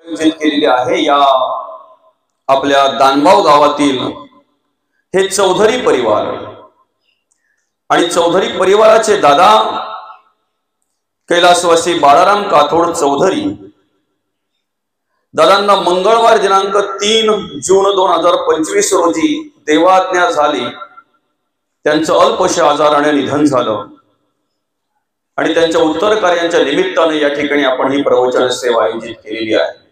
आयोजित केलेली आहे या आपल्या दानगाव गावातील हे चौधरी परिवार आणि चौधरी परिवाराचे दादा कैलासवासी बाळाराम काथोड चौधरी दादांना मंगळवार दिनांक 3 जून 2025 रोजी देवाज्ञा झाली। त्यांचं अल्पशा आजाराने निधन झालं आणि त्यांच्या उत्तर कार्यांच्या निमित्ताने या ठिकाणी आपण ही प्रवचन सेवा आयोजित केलेली आहे।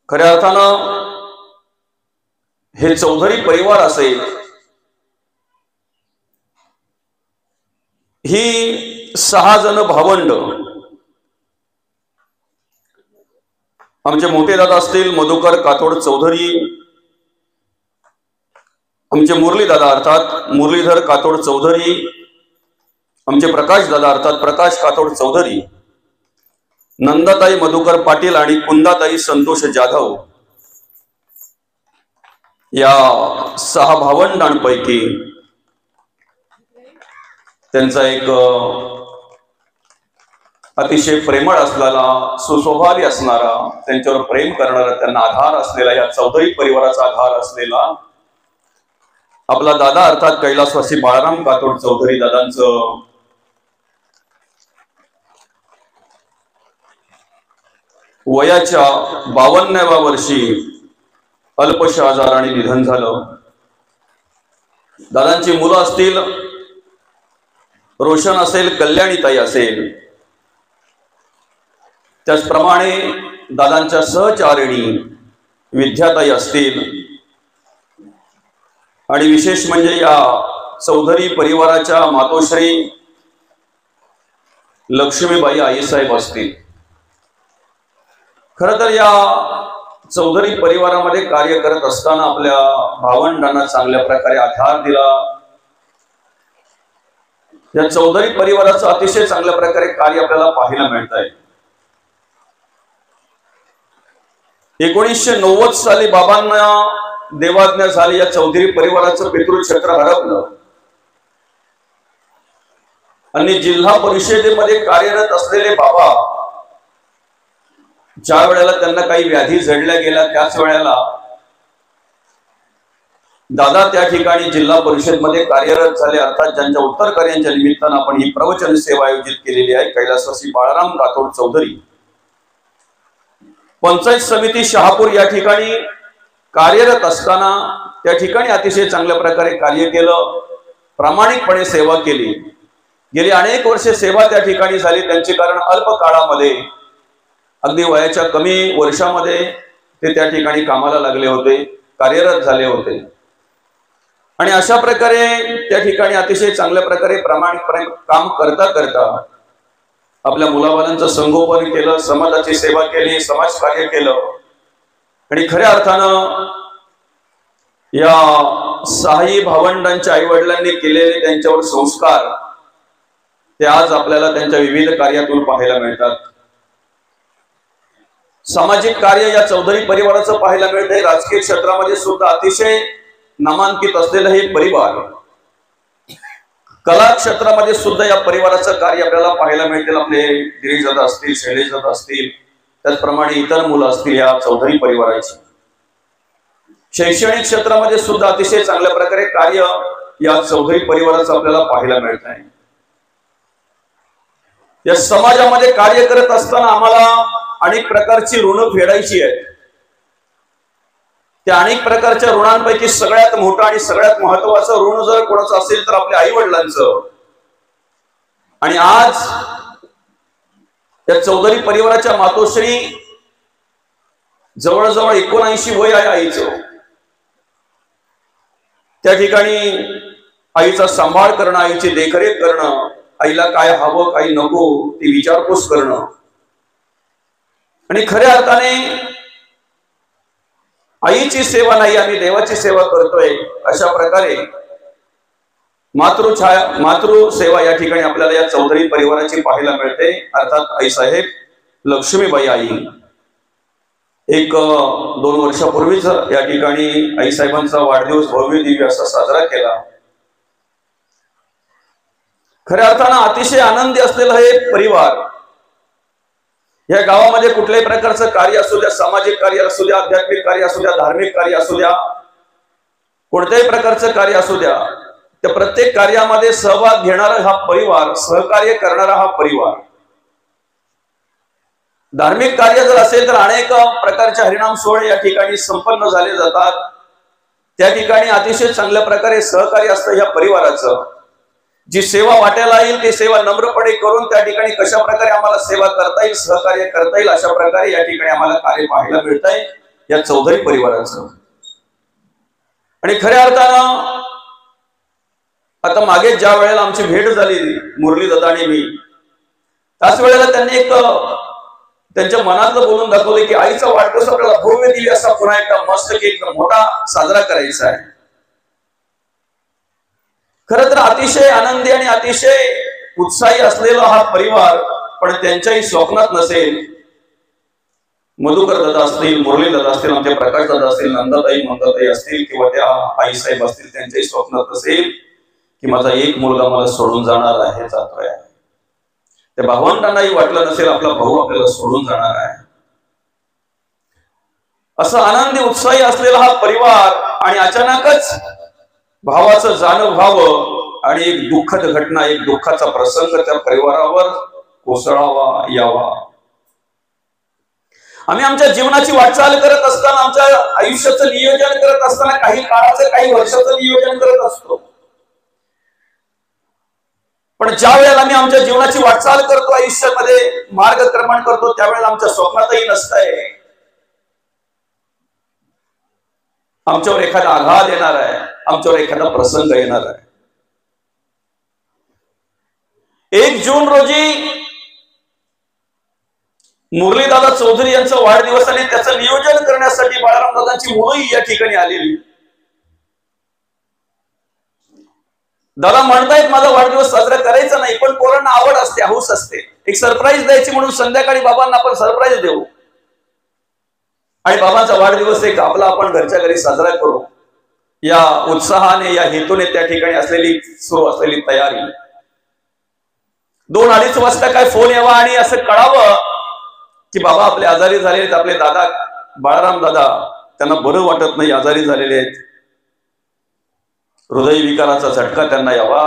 खऱ्या अर्थानं हे चौधरी परिवार असेल, ही 6 जण भावंड, आमचे मोठे दादा असतील मधुकर काथोड चौधरी, आमचे मुरली दादा अर्थात मुरलीधर काथोड चौधरी, आमचे प्रकाश दादा अर्थात प्रकाश काथोड चौधरी, नंदाताई मधुकर पाटील आणि कुंदाताई संतोष जाधव या 6 भावंडांपैकी त्यांचा एक अतिशय प्रेमळ असलेला, सुस्वभावी असणारा, त्यांच्यावर प्रेम करणारा, त्यांना आधार असलेला, या चौधरी परिवाराचा आधार असलेला आपला दादा अर्थात कैलासवासी बाळाराम काथोड चौधरी दादांचं वयाच्या 52व्या वर्षी अल्पशा आजाराने निधन झालं। दादांची मुलं असतील, रोशन असेल, कल्याणीताई असेल, त्याचप्रमाणे दादांच्या सहचारिणी विद्याताई असतील आणि विशेष म्हणजे या चौधरी परिवाराच्या मातोश्री लक्ष्मीबाई आईसाहेब असतील। खरं तर या चौधरी परिवारामध्ये कार्य करत असताना आपल्या भावंडांना चांगल्या प्रकारे आधार दिला। या चौधरी परिवाराचं अतिशय चांगल्या प्रकारे कार्य आपल्याला पाहायला मिळत आहे। 1990 साली बाबांना देवाज्ञा झाली, या चौधरी परिवाराचं पितृक्षेत्र हरपलं आणि जिल्हा परिषदेमध्ये कार्यरत असलेले बाबा ज्या वेळेला त्यांना काही व्याधी जडल्या गेल्या त्याच वेळेला दादा त्या ठिकाणी जिल्हा परिषदमध्ये कार्यरत झाले। अर्थात ज्यांच्या उत्तर कार्यांच्या निमित्तानं आपण ही प्रवचन सेवा आयोजित केलेली आहे। कैलासवासी बाळाराम काथोड चौधरी पंचायत समिती शहापूर या ठिकाणी कार्यरत असताना त्या ठिकाणी अतिशय चांगल्या प्रकारे कार्य केलं, प्रामाणिकपणे सेवा केली। गेली अनेक वर्षे सेवा त्या ठिकाणी झाली त्यांची, कारण अल्प काळामध्ये अगदी वयाच्या कमी वर्षामध्ये ते त्या ठिकाणी कामाला लागले होते, कार्यरत झाले होते आणि अशा प्रकारे त्या ठिकाणी अतिशय चांगल्या प्रकारे प्रामाणिकपणे काम करता करता आपल्या मुलाबाळांचं संगोपन केलं, समाजाची सेवा केली, समाजकार्य केलं आणि खऱ्या अर्थानं या 6 भावंडांच्या आई वडिलांनी केलेले त्यांच्यावर संस्कार ते आज आपल्याला त्यांच्या विविध कार्यातून पाहायला मिळतात। सामाजिक कार्य या चौधरी परिवाराचं पाहायला मिळतंय। राजकीय क्षेत्रामध्ये सुद्धा अतिशय नामांकित असलेलं हे परिवार, कला क्षेत्रामध्ये सुद्धा या परिवाराचं कार्य आपल्याला पाहायला मिळतील। आपले गिरीश दादा असतील, शैलेश दादा असतील, त्याचप्रमाणे इतर मुलं असतील या चौधरी परिवाराची। शैक्षणिक क्षेत्रामध्ये सुद्धा अतिशय चांगल्या प्रकारे कार्य या चौधरी परिवाराचं आपल्याला पाहायला मिळत आहे। या समाजामध्ये कार्य करत असताना आम्हाला अनेक प्रकारची ऋण फेडायची आहेत। त्या अनेक प्रकारच्या ऋणांपैकी सगळ्यात मोठं आणि सगळ्यात महत्वाचं ऋण जर कोणाचं असेल तर आपल्या आई वडिलांचं। आणि आज या चौधरी परिवाराच्या मातोश्री जवळजवळ 79 वय आहे आईचं। त्या ठिकाणी आईचा सांभाळ करणं, आईची देखरेख करणं, आईला काय हवं काय नको ती विचारपूस करणं आणि खऱ्या अर्थाने आईची सेवा नाही आम्ही देवाची सेवा करतोय अशा प्रकारे मातृ सेवा या ठिकाणी आपल्याला या चौधरी परिवाराची पाहायला मिळते। अर्थात आईसाहेब लक्ष्मीबाई आई 1-2 वर्षापूर्वीच या ठिकाणी आईसाहेबांचा वाढदिवस भव्य दिव्य असा साजरा केला। खऱ्या अर्थानं अतिशय आनंदी असलेला हे परिवार या गावामध्ये कुठल्याही प्रकारचं कार्य असू द्या, सामाजिक कार्य असू द्या, आध्यात्मिक कार्य असू द्या, धार्मिक कार्य असू द्या, कोणत्याही प्रकारचं कार्य असू द्या, त्या प्रत्येक कार्यामध्ये सहभाग घेणारा हा परिवार, सहकार्य करणारा हा परिवार. धार्मिक कार्य जर असेल तर अनेक प्रकारचे हरिनाम सोहळे या ठिकाणी संपन्न झाले जातात. त्या ठिकाणी अतिशय चांगल्या प्रकारे सहकार्य असतं या परिवाराचं. जी सेवा वाट्याला येईल ती सेवा नम्रपणे करून त्या ठिकाणी कशा प्रकारे आम्हाला सेवा करता येईल, सहकार्य करता येईल, अशा प्रकारे या ठिकाणी आम्हाला कार्य पाहायला मिळत आहे या चौधरी परिवाराचं. आणि खऱ्या अर्थानं आता मागे ज्या वेळेला आमची भेट झाली मुरली दादा आणि मी, त्याच वेळेला त्यांनी एक त्यांच्या मनातलं बोलून दाखवले की आईचा वाढदिवस आपल्याला भव्य दिली असा पुन्हा एकदा मस्त की एकदम मोठा साजरा करायचा आहे. खरं तर अतिशय आनंदी आणि अतिशय उत्साही असलेला हा परिवार, पण त्यांच्याही स्वप्नात नसेल, मधुकर दादा असतील, मुरली दादा असतील, आमचे प्रकाश दादा असतील, नंदाताई मंदाताई असतील किंवा त्या आईसाहेब असतील, त्यांच्याही स्वप्नात नसेल की माझा एक मुलगा मला सोडून जाणार आहे, जातोय. त्या भावंडांनाही वाटलं नसेल आपला भाऊ आपल्याला सोडून जाणार आहे. असं आनंदी उत्साही असलेला हा परिवार, आणि अचानकच भावाचं जाणं व्हावं आणि एक दुःखद घटना, एक दुःखाचा प्रसंग त्या परिवारावर कोसळावा यावा. आम्ही आमच्या जीवनाची वाटचाल करत असताना, आमच्या आयुष्याचं नियोजन करत असताना काही काळाचं, काही वर्षाचं नियोजन करत असतो. पण ज्या वेळेला आम्ही आमच्या जीवनाची वाटचाल करतो, आयुष्यामध्ये मार्गक्रमण करतो, त्यावेळेला आमच्या स्वप्नातही नसतंय आमच्यावर एखादा आघात येणार आहे, आमच्यावर एखादा प्रसंग येणार आहे. 1 जून रोजी मुरलीदादा चौधरी यांचा वाढदिवस, आणि त्याचं नियोजन करण्यासाठी बाळाराम दादांची मुलंही या ठिकाणी आलेली. दादा म्हणतायत माझा वाढदिवस साजरा करायचा नाही, पण पोरांना आवड असते, हौस असते, एक सरप्राईज द्यायची म्हणून संध्याकाळी बाबांना आपण सरप्राईज देऊ आणि बाबांचा वाढदिवस एक आपला आपण घरच्या घरी साजरा करू, या उत्साहाने, या हेतूने त्या ठिकाणी असलेली सुरू असलेली तयारी. 2-2:30 वाजता काय फोन यावा आणि असं कळावं की बाबा आपले आजारी झाले आहेत, आपले दादा बाळाराम दादा त्यांना बरं वाटत नाही, आजारी झालेले आहेत, हृदयविकाराचा झटका त्यांना यावा.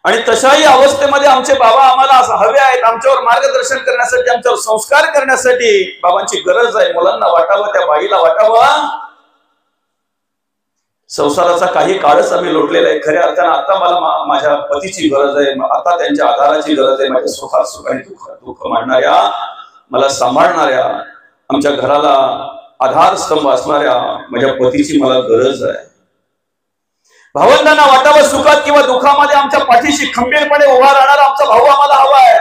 आणि तशाही अवस्थेमध्ये आमचे बाबा आम्हाला हवे आहेत, आमच्यावर मार्गदर्शन करण्यासाठी, आमच्यावर संस्कार करण्यासाठी बाबांची गरज आहे. मुलांना वाटावं, त्या बाईला वाटावं संसाराचा काही काळच आम्ही लोटलेला आहे. खऱ्या अर्थानं आता मला माझ्या पतीची गरज आहे, आता त्यांच्या आधाराची गरज आहे, माझ्या सुखात सुख आणि दुःख मांडणाऱ्या, मला सांभाळणाऱ्या, आमच्या घराला आधारस्तंभ असणाऱ्या माझ्या पतीची मला गरज आहे. भावंडांना वाटावं सुखात किंवा दुःखामध्ये आमच्या पाठीशी खंबीरपणे उभा राहणारा आमचा भाऊ आम्हाला हवा आहे.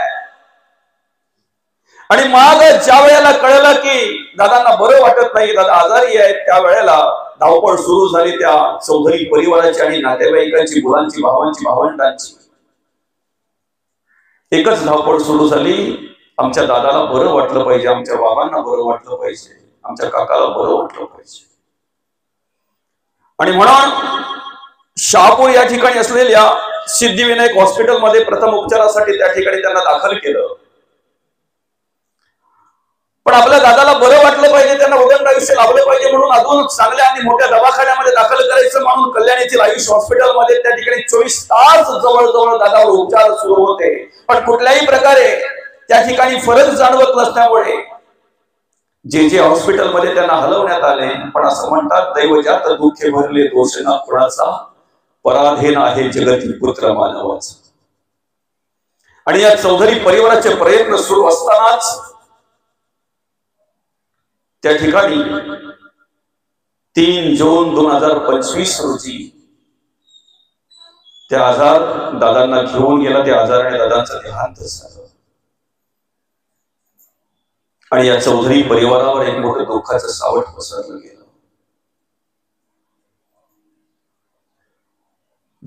आणि मग ज्या वेळेला कळलं की दादांना बरं वाटत नाही, दादा आजारी आहेत, त्या वेळेला धावपळ सुरू झाली त्या चौधरी परिवाराची आणि नातेवाईकांची, मुलांची, भावांची, भावंडांची. एकच धावपळ सुरू झाली, आमच्या दादाला बरं वाटलं पाहिजे, आमच्या बाबांना बरं वाटलं पाहिजे, आमच्या काकाला बरं वाटलं पाहिजे. आणि म्हणून शहापूर या ठिकाणी असलेल्या सिद्धिविनायक हॉस्पिटलमध्ये प्रथम उपचारासाठी त्या ठिकाणी त्यांना दाखल केलं. पण आपल्या दादाला बरं वाटलं पाहिजे, त्यांना उदंड आयुष्य लाभलं पाहिजे म्हणून अजून चांगल्या आणि मोठ्या दवाखान्यामध्ये दाखल करायचं म्हणून कल्याण येथील आयुष हॉस्पिटलमध्ये त्या ठिकाणी 24 तास जवळजवळ दादावर उपचार सुरू होते. पण कुठल्याही प्रकारे त्या ठिकाणी फरक जाणवत नसल्यामुळे जे हॉस्पिटलमध्ये त्यांना हलवण्यात आले. पण असं म्हणतात, दैवजात दुःखे भरले दोष ना कुणाचा, पराधीन आहे जगती पुत्र मानवाचा. आणि या चौधरी परिवाराचे प्रयत्न सुरू असतानाच त्या ठिकाणी 3 जून 2025 रोजी त्या आजार दादांना घेऊन गेला. त्या आजाराने दादांचा देहांत झाला आणि या चौधरी परिवारावर एक मोठं दुःखाचं सावट पसरलं गेलं.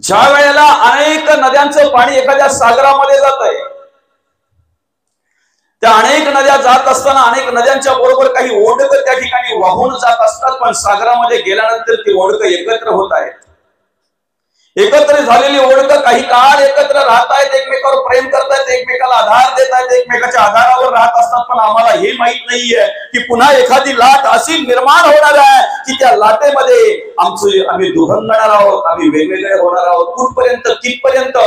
ज्या वेळेला अनेक नद्यांचं पाणी एखाद्या सागरामध्ये जात आहे, त्या अनेक नद्या जात असताना अनेक नद्यांच्या बरोबर काही ओढक त्या ठिकाणी वाहून जात असतात. पण सागरामध्ये गेल्यानंतर ती ओढक एकत्र होत आहेत. एकत्र झालेली ओळख, काही काळ एकत्र राहतायत, एकमेकावर प्रेम करतायत, एकमेकाला आधार देत आहेत, एकमेकाच्या आधारावर राहत असतात. पण आम्हाला हे माहित नाहीये की पुन्हा एखादी लाट अशी निर्माण होणार आहे की त्या लाटेमध्ये आम्ही दुभंगणार आहोत, आम्ही वेगवेगळे होणार आहोत. कुठपर्यंत, कितपर्यंत,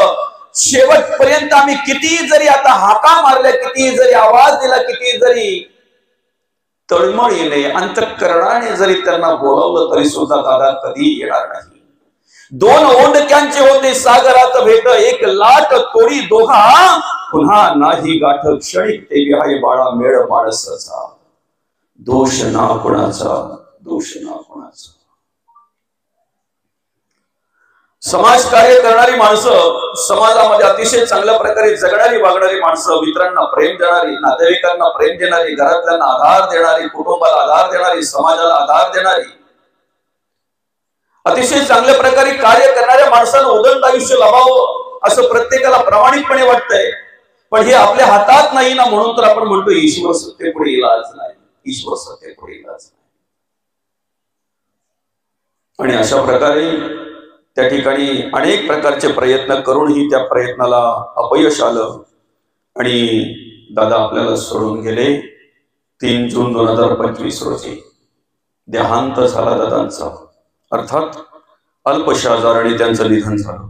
शेवटपर्यंत आम्ही किती जरी आता हाका मारल्या, किती जरी आवाज दिला, किती जरी तळमळीने अंतःकरणाने जरी त्यांना बोलावलं तरी सुद्धा दादा कधी येणार नाही. दोन ओंडक्यांचे होते सागरात भेट, एक लाट तोडी दोहा, पुन्हा नाही गाठ क्षणिक ते विहाय बाळा मेळ माणसाचा. दोष ना कोणाचा, दोष ना कोणाचा. समाज कार्य करणारी माणसं, समाजामध्ये अतिशय चांगल्या प्रकारे जगणारी, वागणारी माणसं, मित्रांना प्रेम देणारी, नातेवाईकांना प्रेम देणारी, घरातल्यांना आधार देणारी, कुटुंबाला आधार देणारी, समाजाला आधार देणारी, अतिशय चांगल्या प्रकारे कार्य करणाऱ्या माणसानं उदंड आयुष्य लाभावं असं प्रत्येकाला प्रामाणिकपणे वाटतंय. पण हे आपल्या हातात नाही ना, म्हणून तर आपण म्हणतो ईश्वर सत्तेपुढे इलाज नाही, ईश्वर सत्तेपुढे इलाज नाही. आणि अशा प्रकारे त्या ठिकाणी अनेक प्रकारचे प्रयत्न करूनही त्या प्रयत्नाला अपयश आलं आणि दादा आपल्याला सोडून गेले. 3 जून 2025 रोजी देहांत झाला दादांचा. अर्थात अल्पशा आजाराने त्यांचं निधन झालं.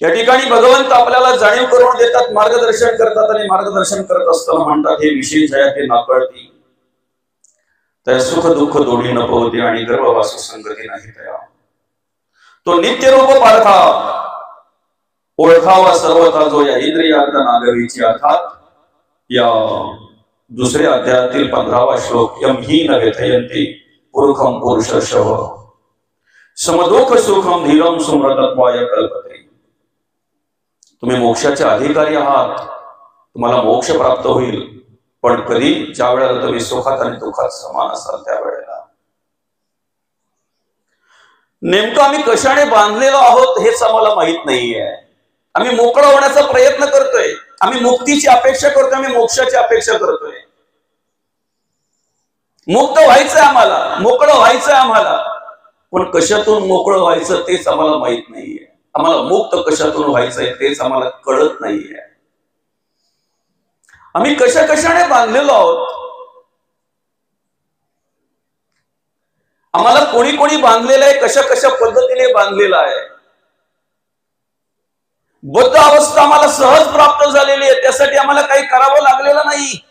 या ठिकाणी भगवंत आपल्याला जाणीव करून देतात, मार्गदर्शन करतात आणि मार्गदर्शन करत असताना म्हणतात, हे विशेष आहे ते नाकळती, त्या सुख दुःख दोन्ही न पवते आणि गर्भवास संगती नाही तया. तो नित्य रूप पारखा ओळखावा सर्वथा जो या इंद्रियार्थ नागरीची. अर्थात या दुसऱ्या अध्यायातील 15वा श्लोक, यम ही न व्यथयंती पुरुषम पुरुषशव समदोख सुखम धीरम सुमृतत्वाय कल्पते. तुम्ही मोक्षाचे अधिकारी आहात, तुम्हाला मोक्ष प्राप्त होईल, पण कधी? ज्या वेळेला तुम्ही सुखात आणि दुःखात समान असाल त्यावेळेला. नेमकं आम्ही कशाने बांधलेलो आहोत हेच आम्हाला माहित नाहीये. आम्ही मोकळा होण्याचा प्रयत्न करतोय, आम्ही मुक्तीची अपेक्षा करतोय, आम्ही मोक्षाची अपेक्षा करतोय. मुक्त व्हायचंय आम्हाला, मोकळं व्हायचंय आम्हाला, पण कशातून मोकळं व्हायचं तेच आम्हाला माहित नाहीये. आम्हाला मुक्त कशातून व्हायचंय तेच आम्हाला कळत नाहीये. आम्ही कशाने बांधलेलो आहोत, आम्हाला कोणी कोणी बांधलेलं आहे, कशा पद्धतीने बांधलेलं आहे. बुद्ध अवस्था आम्हाला सहज प्राप्त झालेली आहे, त्यासाठी आम्हाला काही करावं लागलेलं नाही.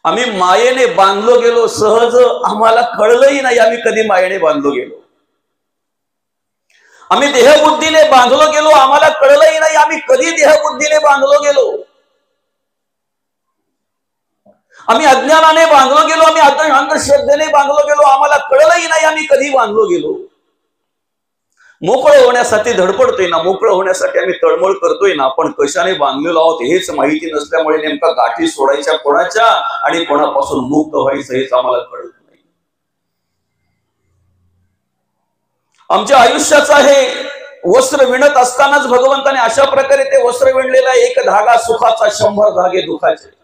आम्ही मायेने बांधलो गेलो, सहज आम्हाला कळलंही नाही आम्ही कधी मायेने बांधलो गेलो. आम्ही देहबुद्धीने बांधलो गेलो, आम्हाला कळलंही नाही आम्ही कधी देहबुद्धीने बांधलो गेलो. आम्ही अज्ञानाने बांधलो गेलो, आम्ही अंधश्रद्धेने बांधलो गेलो, आम्हाला कळलंही नाही आम्ही कधी बांधलो गेलो. मोकळं होण्यासाठी धडपडतोय ना, मोकळं होण्यासाठी आम्ही तळमळ करतोय ना, पण कशाने बांधलेलो आहोत हेच माहिती नसल्यामुळे नेमका गाठी सोडायच्या कोणाच्या आणि कोणापासून मुक्त व्हायचं हेच आम्हाला कळत नाही. आमच्या आयुष्याचा हे वस्त्र विणत असतानाच भगवंताने अशा प्रकारे ते वस्त्र विणलेला, एक धागा सुखाचा 100 धागे दुःखाचे.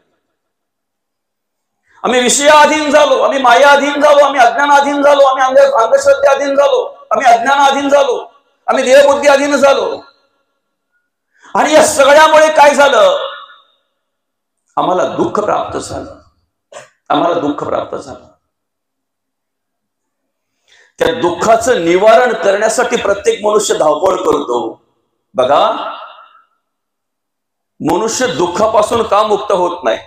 आम्ही विषयाधीन झालो, आम्ही मायाधीन झालो, आम्ही अज्ञानाधीन झालो, आम्ही अंधश्रद्धेअधीन झालो, आम्ही अज्ञानाधीन झालो, आम्ही देहबुद्धी अधीन झालो. आणि या सगळ्यामुळे काय झालं? आम्हाला दुःख प्राप्त झालं, आम्हाला दुःख प्राप्त झालं. त्या दुःखाचं निवारण करण्यासाठी प्रत्येक मनुष्य धावपळ करतो. बघा, मनुष्य दुःखापासून का मुक्त होत नाही?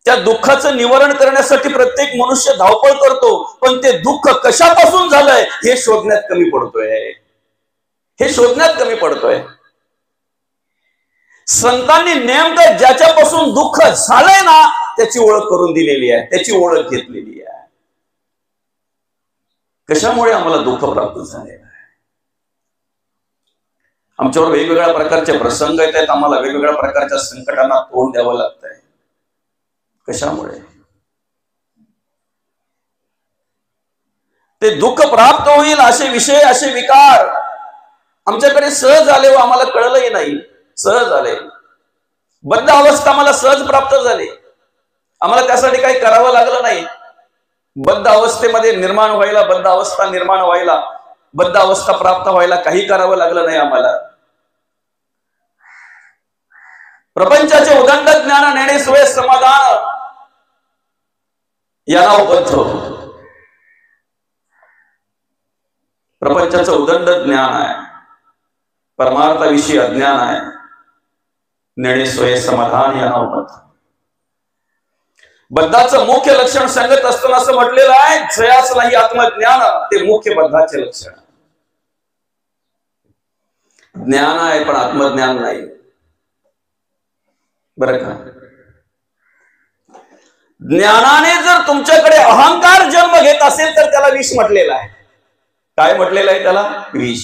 त्या दुःखाचं निवारण करण्यासाठी प्रत्येक मनुष्य धावपळ करतो, पण ते दुःख कशापासून झालंय हे शोधण्यात कमी पडतोय, हे शोधण्यात कमी पडतोय. संतांनी नेमकं ज्याच्यापासून दुःख झालंय ना त्याची ओळख करून दिलेली आहे, त्याची ओळख घेतलेली आहे. कशामुळे आम्हाला दुःख प्राप्त झालेलं आहे? आमच्यावर वेगवेगळ्या प्रकारचे प्रसंग येत आहेत, आम्हाला वेगवेगळ्या प्रकारच्या संकटांना तोंड द्यावं लागतंय. कशामुळे? ते दुःख प्राप्त होईल असे विषय, असे विकार आमच्याकडे सहज आले व आम्हाला कळलंही नाही. सहज आले, बद्ध अवस्था आम्हाला सहज प्राप्त झाली, आम्हाला त्यासाठी काही करावं लागलं नाही. बद्ध अवस्थेमध्ये निर्माण व्हायला, बद्ध अवस्था निर्माण व्हायला, बद्ध अवस्था प्राप्त व्हायला काही करावं लागलं नाही आम्हाला. प्रपंचाचे उदंड ज्ञान नेणे सोय समाधान या नाव बद्ध. प्रपंचाचं उदंड ज्ञान आहे, परमार्थाविषयी अज्ञान आहे, नेणे सोय समाधान या नाव बद्ध. बद्धाचं मुख्य लक्षण सांगत असताना असं म्हटलेलं आहे, जयाच नाही आत्मज्ञान ते मुख्य बद्धाचे लक्षण. ज्ञान आहे पण आत्मज्ञान नाही, बरं का. ज्ञानाने जर तुमच्याकडे अहंकार जन्म घेत असेल तर त्याला विष म्हटलेलं आहे. काय म्हटलेलं आहे त्याला? विष.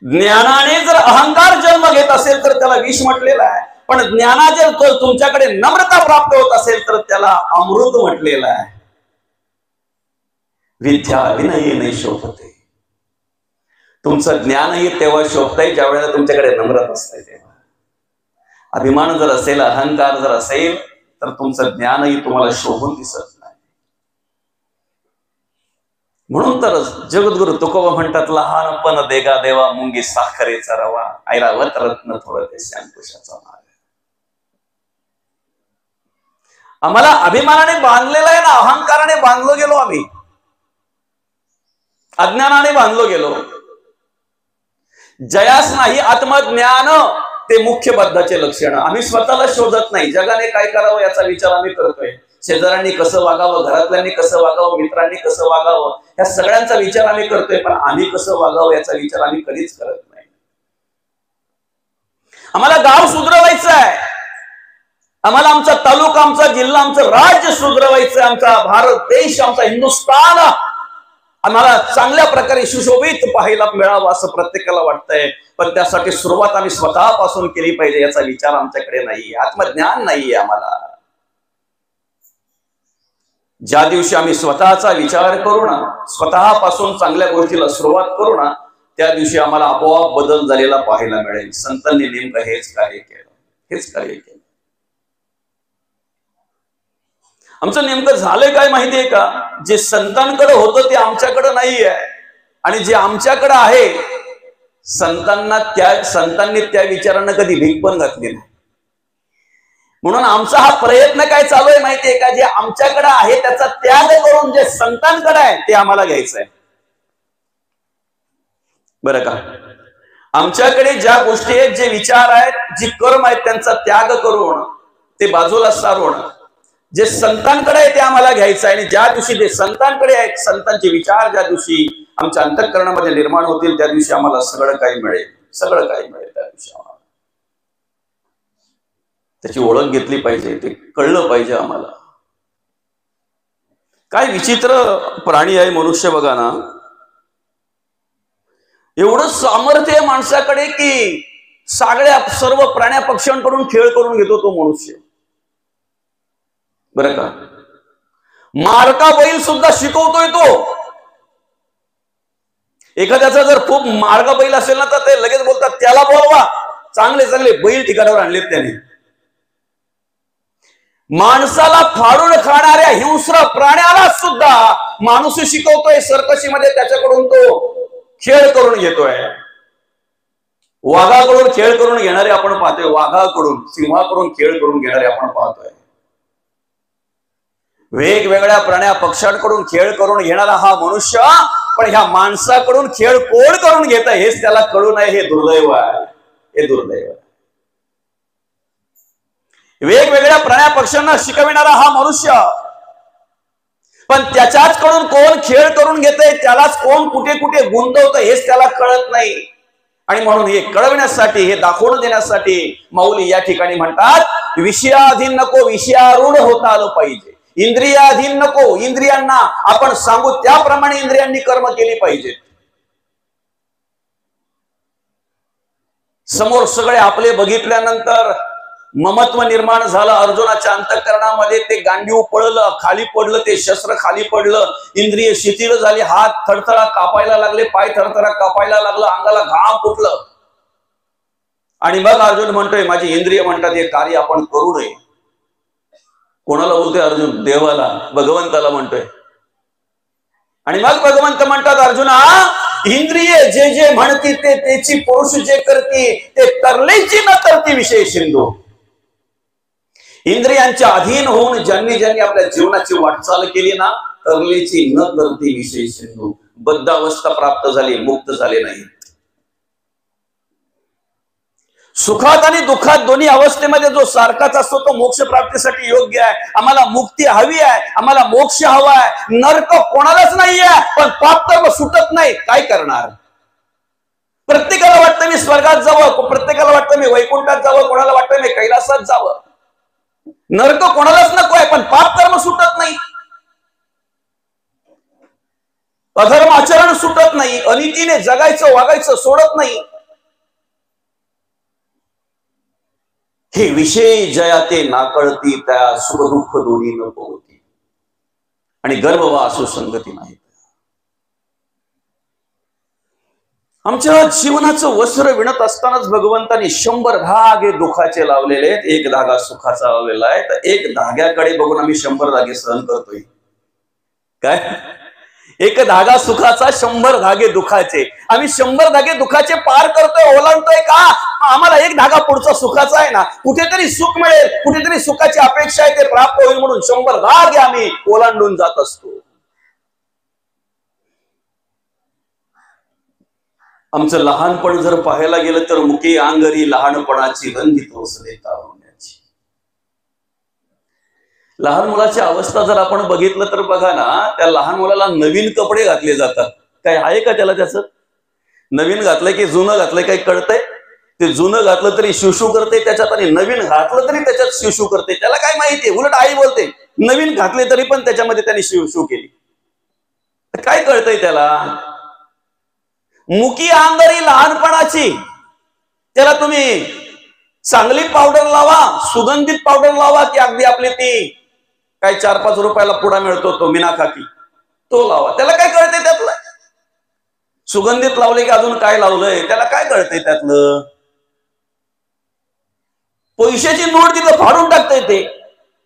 ज्ञानाने जर अहंकार जन्म घेत असेल तर त्याला विष म्हटलेलं आहे. पण ज्ञाना जर तुमच्याकडे नम्रता प्राप्त होत असेल तर त्याला अमृत म्हटलेलं आहे. विद्या विनयेने शोभते. तुमचं ज्ञानही तेव्हा शोभतंय ज्या वेळेला तुमच्याकडे नम्रता असते तेव्हा. अभिमान जर असेल, अहंकार जर असेल तर तुमचं ज्ञानही तुम्हाला शोभून दिसत नाही. म्हणून तर जगद्गुरु तुकोबा म्हणतात, लहानपण देगा देवा मुंगी साखरेचा रवा, ऐरावत रत्न थोडं ते शंकुशाचा माग. आम्हाला अभिमानाने बांधलेला आहे ना, अहंकाराने बांधलो गेलो आम्ही, अज्ञानाने बांधलो गेलो. जयास नाही आत्मज्ञान ते मुख्य बद्धाचे लक्षण. आम्ही स्वतःला शोधत नाही, जगाने काय करावं याचा विचार आम्ही करतोय. शेजाऱ्यांनी कसं वागावं, घरातल्यांनी कसं वागावं, मित्रांनी कसं वागावं, या सगळ्यांचा विचार आम्ही करतोय. पण आम्ही कसं वागावं याचा विचार आम्ही कधीच करत नाही. आम्हाला गाव सुधरवायचं आहे, आम्हाला आमचा तालुका, आमचा जिल्हा, आमचं राज्य सुधरवायचं आहे, आमचा भारत देश, आमचा हिंदुस्थान आम्हाला चांगल्या प्रकारे सुशोभित पाहायला मिळावं असं प्रत्येकाला वाटतंय. पण त्यासाठी सुरुवात आम्ही स्वतःपासून केली पाहिजे याचा विचार आमच्याकडे नाहीये. आत्मज्ञान नाहीये आम्हाला. ज्या दिवशी आम्ही स्वतःचा विचार करू ना, स्वतःपासून चांगल्या गोष्टीला सुरुवात करू ना, त्या दिवशी आम्हाला आपोआप बदल झालेला पाहायला मिळेल. संतांनी नेमकं हेच कार्य केलं, हेच कार्य केलं. आमचं नेमकं झालंय काय माहितीये का? जे संतांकडे होतं ते आमच्याकडे नाहीये, आणि जे आमच्याकडे आहे संतांनी त्या विचारांना कधी भीक पण घातली नाही. म्हणून आमचा हा प्रयत्न काय चालू आहे माहितीये का? जे आमच्याकडे आहे त्याचा त्याग करून जे संतांकडे आहे ते आम्हाला घ्यायचं आहे, बरं का. आमच्याकडे ज्या गोष्टी आहेत, जे विचार आहेत, जी कर्म आहेत, त्यांचा त्याग करून ते बाजूला सारून जे संतांकडे आहे ते आम्हाला घ्यायचं आहे. आणि ज्या दिवशी ते संतांकडे आहेत, संतांचे विचार ज्या दिवशी आमच्या अंतःकरणामध्ये निर्माण होतील त्या दिवशी आम्हाला सगळं काही मिळेल, सगळं काही मिळेल. त्या दिवशी आम्हाला त्याची ओळख घेतली पाहिजे, ते कळलं पाहिजे आम्हाला. काय विचित्र प्राणी आहे मनुष्य बघा ना. एवढं सामर्थ्य माणसाकडे की सर्व प्राण्या पक्ष्यांकडून खेळ करून घेतो तो मनुष्य, बरं का. मारका बैल सुद्धा शिकवतोय तो. एखाद्याचा जर खूप मार्ग बैल असेल ना तर ते लगेच बोलतात त्याला बोलवा, चांगले चांगले बैल ठिकाणावर आणलेत त्याने. माणसाला फाडून खाणाऱ्या हिंस्र प्राण्याला सुद्धा माणूस शिकवतोय. सर्कशीमध्ये त्याच्याकडून तो खेळ करून घेतोय. वाघाकडून खेळ करून घेणारे आपण पाहतोय, वाघाकडून, सिंहाकडून खेळ करून घेणारे आपण पाहतोय. वेगवेगळ्या प्राण्या पक्ष्यांकडून खेळ करून घेणारा हा मनुष्य, पण ह्या माणसाकडून खेळ कोण करून घेत आहे हेच त्याला कळू नये. हे दुर्दैव आहे, हे दुर्दैव. वेगवेगळ्या प्राण्या पक्ष्यांना शिकविणारा हा मनुष्य, पण त्याच्याच कडून कोण खेळ करून घेतय, त्यालाच कोण कुठे कुठे गुंतवतं हेच त्याला कळत नाही. आणि म्हणून हे कळविण्यासाठी, हे दाखवून देण्यासाठी माऊली या ठिकाणी म्हणतात, विषयाधीन नको, विषयारूढ होता आलं पाहिजे. इंद्रियाधीन नको, इंद्रियांना आपण सांगू त्याप्रमाणे इंद्रियांनी कर्म केली पाहिजे. समोर सगळे आपले बघितल्यानंतर ममत्व निर्माण झालं अर्जुनाच्या अंतःकरणामध्ये. ते गांडीव पडलं, खाली पडलं, ते शस्त्र खाली पडलं, इंद्रिय शिथिल झाली, हात थरथरा कापायला लागले, पाय थरथरा कापायला लागलं, अंगाला घाम फुटलं. आणि मग अर्जुन म्हणतोय माझी इंद्रिय म्हणतात हे कार्य आपण करू नये. कोणाला बोलतोय अर्जुन? देवाला, भगवंताला म्हणतोय. आणि मग भगवंत म्हणतात, अर्जुना इंद्रिय जे जे म्हणती ते त्याची पुरुष जे करती ते तरलेची न तरती विषय सिंधू. इंद्रियांच्या अधीन होऊन ज्यांनी ज्यांनी आपल्या जीवनाची वाटचाल केली ना, तरलेची न तरती विषय सिंधू, बद्ध अवस्था प्राप्त झाली, मुक्त झाले नाही. सुखात आणि दुःखात दोन्ही अवस्थेमध्ये जो सारखाच असतो तो मोक्ष प्राप्तीसाठी योग्य आहे. आम्हाला मुक्ती हवी आहे, आम्हाला मोक्ष हवा आहे. नरक कोणालाच नाहीये, पण पाप कर्म सुटत नाही. काय करणार? प्रत्येकाला वाटतं मी स्वर्गात जावं, प्रत्येकाला वाटतं मी वैकुंठात जावं, कोणाला वाटतं मी कैलासात जावं. नरक कोणालाच नको आहे, पण पाप कर्म सुटत नाही, अधर्म आचरण सुटत नाही, अनितीने जगायचं वागायचं सोडत नाही. हे विषय जया ते नाकळती, त्या सुख दुःख दोन्ही नको होती, आणि गर्भ वा असो संगती नाही. आमच्या जीवनाचं वस्त्र विणत असतानाच भगवंतांनी 100 धागे दुःखाचे लावलेले आहेत, एक धागा सुखाचा लावलेला आहे. तर एक धाग्याकडे बघून आम्ही 100 धागे सहन करतोय. काय? एक धागा सुखाचा, 100 धागे दुःखाचे. आम्ही 100 धागे दुःखाचे पार करतोय, ओलांडतोय का? आम्हाला एक धागा पुढचा सुखाचा आहे ना, कुठेतरी सुख मिळेल, कुठेतरी सुखाची अपेक्षा आहे, ते प्राप्त होईल म्हणून 100 धागे आम्ही ओलांडून जात असतो. आमचं लहानपण जर पाहायला गेलं तर मुके अंगरी लहानपणाची रंगीत ओसले तारुण्याची. लहान मुलाची अवस्था जर आपण बघितलं तर बघा ना, त्या लहान मुलाला नवीन कपडे घातले जातात. काय आहे का त्याला? त्याचं नवीन घातलंय की जुनं घातलंय काही कळतंय? ते जुनं घातलं तरी शिशू करते त्याच्यात, आणि नवीन घातलं तरी त्याच्यात शिशू करते. त्याला काय माहितीये? उलट आई बोलते नवीन घातले तरी पण त्याच्यामध्ये त्यांनी शिशू केली. काय कळतंय त्याला? मुकी अंगारी लहानपणाची. त्याला तुम्ही चांगली पावडर लावा, सुगंधित पावडर लावा, की अगदी आपली ती काय 4-5 रुपयाला पुडा मिळतो तो मीनाखाकी, तो लावा. त्याला काय कळतंय त्यातलं? सुगंधित लावले की अजून काय लावलंय त्याला काय कळतंय त्यातलं? पैशाची नोट तिथं फाडून टाकतंय, ते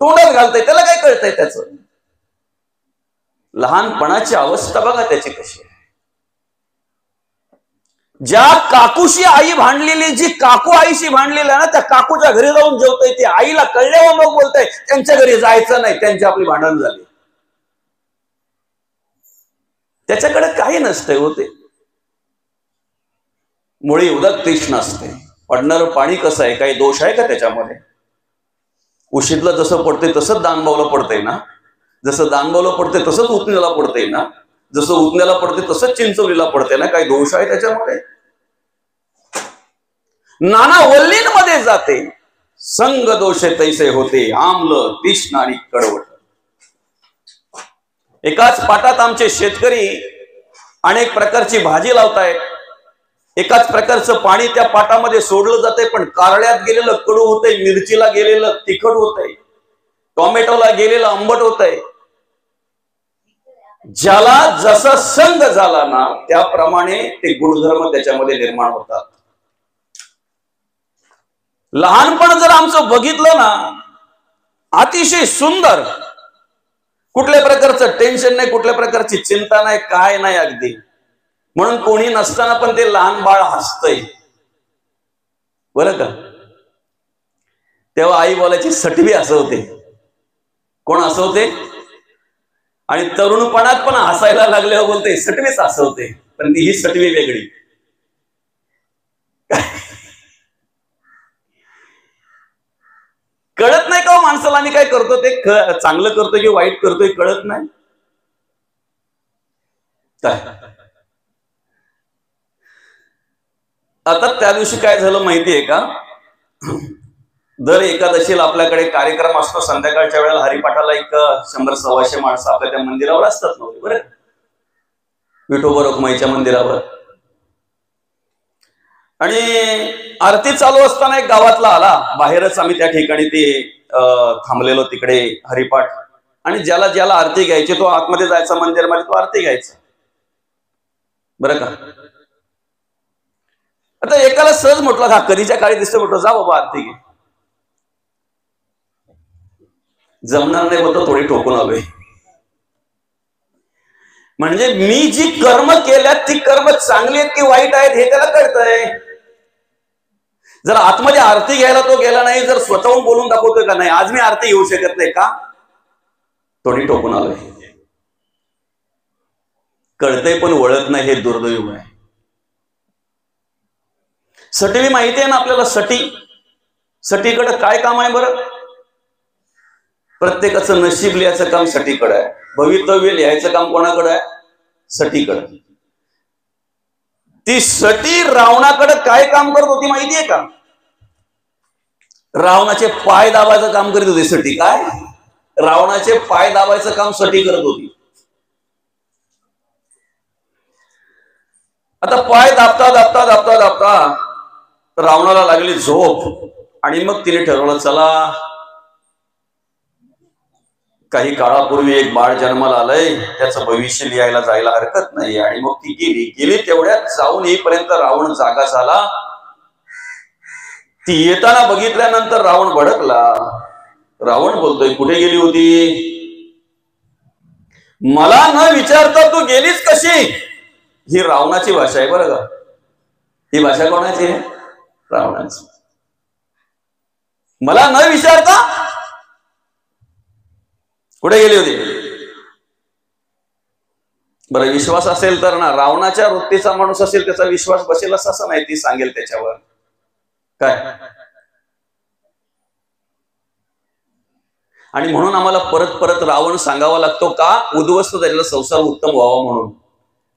तोंडात घालतंय, त्याला काय कळतंय त्याचं? लहानपणाची अवस्था बघा त्याची कशी आहे. ज्या काकूशी आई भांडलेली, जी काकू आईशी भांडलेली ना, त्या काकूच्या घरी जाऊन जेवतय, ते आईला कळल्यावर मग बोलतय त्यांच्या घरी जायचं नाही, त्यांची आपली भांडण झाली. त्याच्याकडे काही नसतंय होते, मुळी उदक तीक्ष्ण असते. पडणारं पाणी कसं आहे? काही दोष आहे का त्याच्यामध्ये? उशीतलं जसं पडतंय तसंच दानबावला पडतंय ना, जसं दानबावला पडतंय तसंच उतण्याला पडतंय ना, जसं उतण्याला पडते तसंच चिंचवलीला पडते ना. काही दोष आहे त्याच्यामध्ये? नाना वल्लींमध्ये जाते, संग दोषे तैसे होते, आम्ल तीक्ष्ण आणि कडवट. एकाच पाटात आमचे शेतकरी अनेक प्रकारची भाजी लावतायत, एकाच प्रकारचं पाणी त्या पाटामध्ये सोडलं जातंय, पण कारळ्यात गेलेलं कडू होतंय, मिरचीला गेलेलं तिखट होतंय, टोमॅटोला गेलेलं आंबट होतंय. ज्याला जसा संग झाला ना, त्याप्रमाणे ते गुणधर्म त्याच्यामध्ये निर्माण होतात. लहानपण जर आमचं बघितलं ना, अतिशय सुंदर, कुठल्या प्रकारचं टेन्शन नाही, कुठल्या प्रकारची चिंता नाही, काय नाही अगदी. म्हणून कोणी नसताना पण ते लहान बाळ हसतंय बरं का. तेव्हा आई बोलायची सटवी हसवते. कोण हसवते? आणि तरुणपणात पण हसायला लागल्यावर बोलते सटवीच हसवते, पण ती ही सटवी वेगळी. कळत नाही का माणसाला आम्ही काय करतो, ते चांगलं करतोय की वाईट करतोय कळत नाही. आता त्या दिवशी काय झालं माहितीये का? दर एकादशीला आपल्याकडे कार्यक्रम असतो, संध्याकाळच्या वेळेला हरिपाठाला एक 100-125 माणसं आपल्या त्या मंदिरावर असतात नव्हते बरं, विठोबा रखुमाईच्या मंदिरावर. आणि आरती चालू असताना एक गावातला आला, बाहेरच आम्ही त्या ठिकाणी ते थांबलेलो तिकडे हरिपाठ, आणि ज्याला ज्याला आरती घ्यायची तो आतमध्ये जायचा मंदिरामध्ये, तो आरती घ्यायचा बरं का. आता एकाला सहज म्हटलं, हा कधीच्या काळी दिसतो, म्हटलं जा बाबा आरती घे. जमणार नाही बोलतो, थोडी ठोकून आलोय. म्हणजे मी जी कर्म केल्यात ती कर्म चांगली आहेत की वाईट आहेत हे त्याला कळतंय. जर आतमध्ये आरती घ्यायला तो गेला नाही, जर स्वतःहून बोलून दाखवतोय का नाही आज मी आरती घेऊ शकत नाही का, थोडी ठोकून आलोय. कळतंय पण वळत नाही, हे दुर्दैव आहे. सटवी माहिती आहे ना आपल्याला, सटीकडे काय काम आहे बरं? प्रत्येकाचं नशीब लिहायचं काम सटीकडे आहे, भवितव्य लिहायचं काम कोणाकडे आहे? सटीकडे. ती सटी रावणाकडे काय काम करत होती माहितीये का? रावणाचे पाय दाबायचं काम करीत होती सटी. काय? रावणाचे पाय दाबायचं काम सटी करत होती. आता पाय दाबता दाबता दाबता दाबता रावणाला लागली झोप आणि मग तिने ठरवलं चला काही काळापूर्वी एक बाळ जन्माला आलंय, त्याचं भविष्य लिहायला जायला हरकत नाही. आणि मग ती गेली तेवढ्यात जाऊन येईपर्यंत रावण जागा झाला. ती येताना बघितल्यानंतर रावण भडकला. रावण बोलतोय कुठे गेली होती? मला न विचारता तू गेलीच कशी? ही रावणाची भाषा आहे बरं का. ही भाषा कोणाची आहे? रावणाची. मला न विचारता कुठे गेली होती? बरं विश्वास असेल तर ना, रावणाच्या वृत्तीचा माणूस असेल त्याचा विश्वास बसेल असं नाही, ती सांगेल त्याच्यावर काय. आणि म्हणून आम्हाला परत परत रावण सांगावा लागतो का? उद्ध्वस्त झालेला संसार उत्तम व्हावा म्हणून.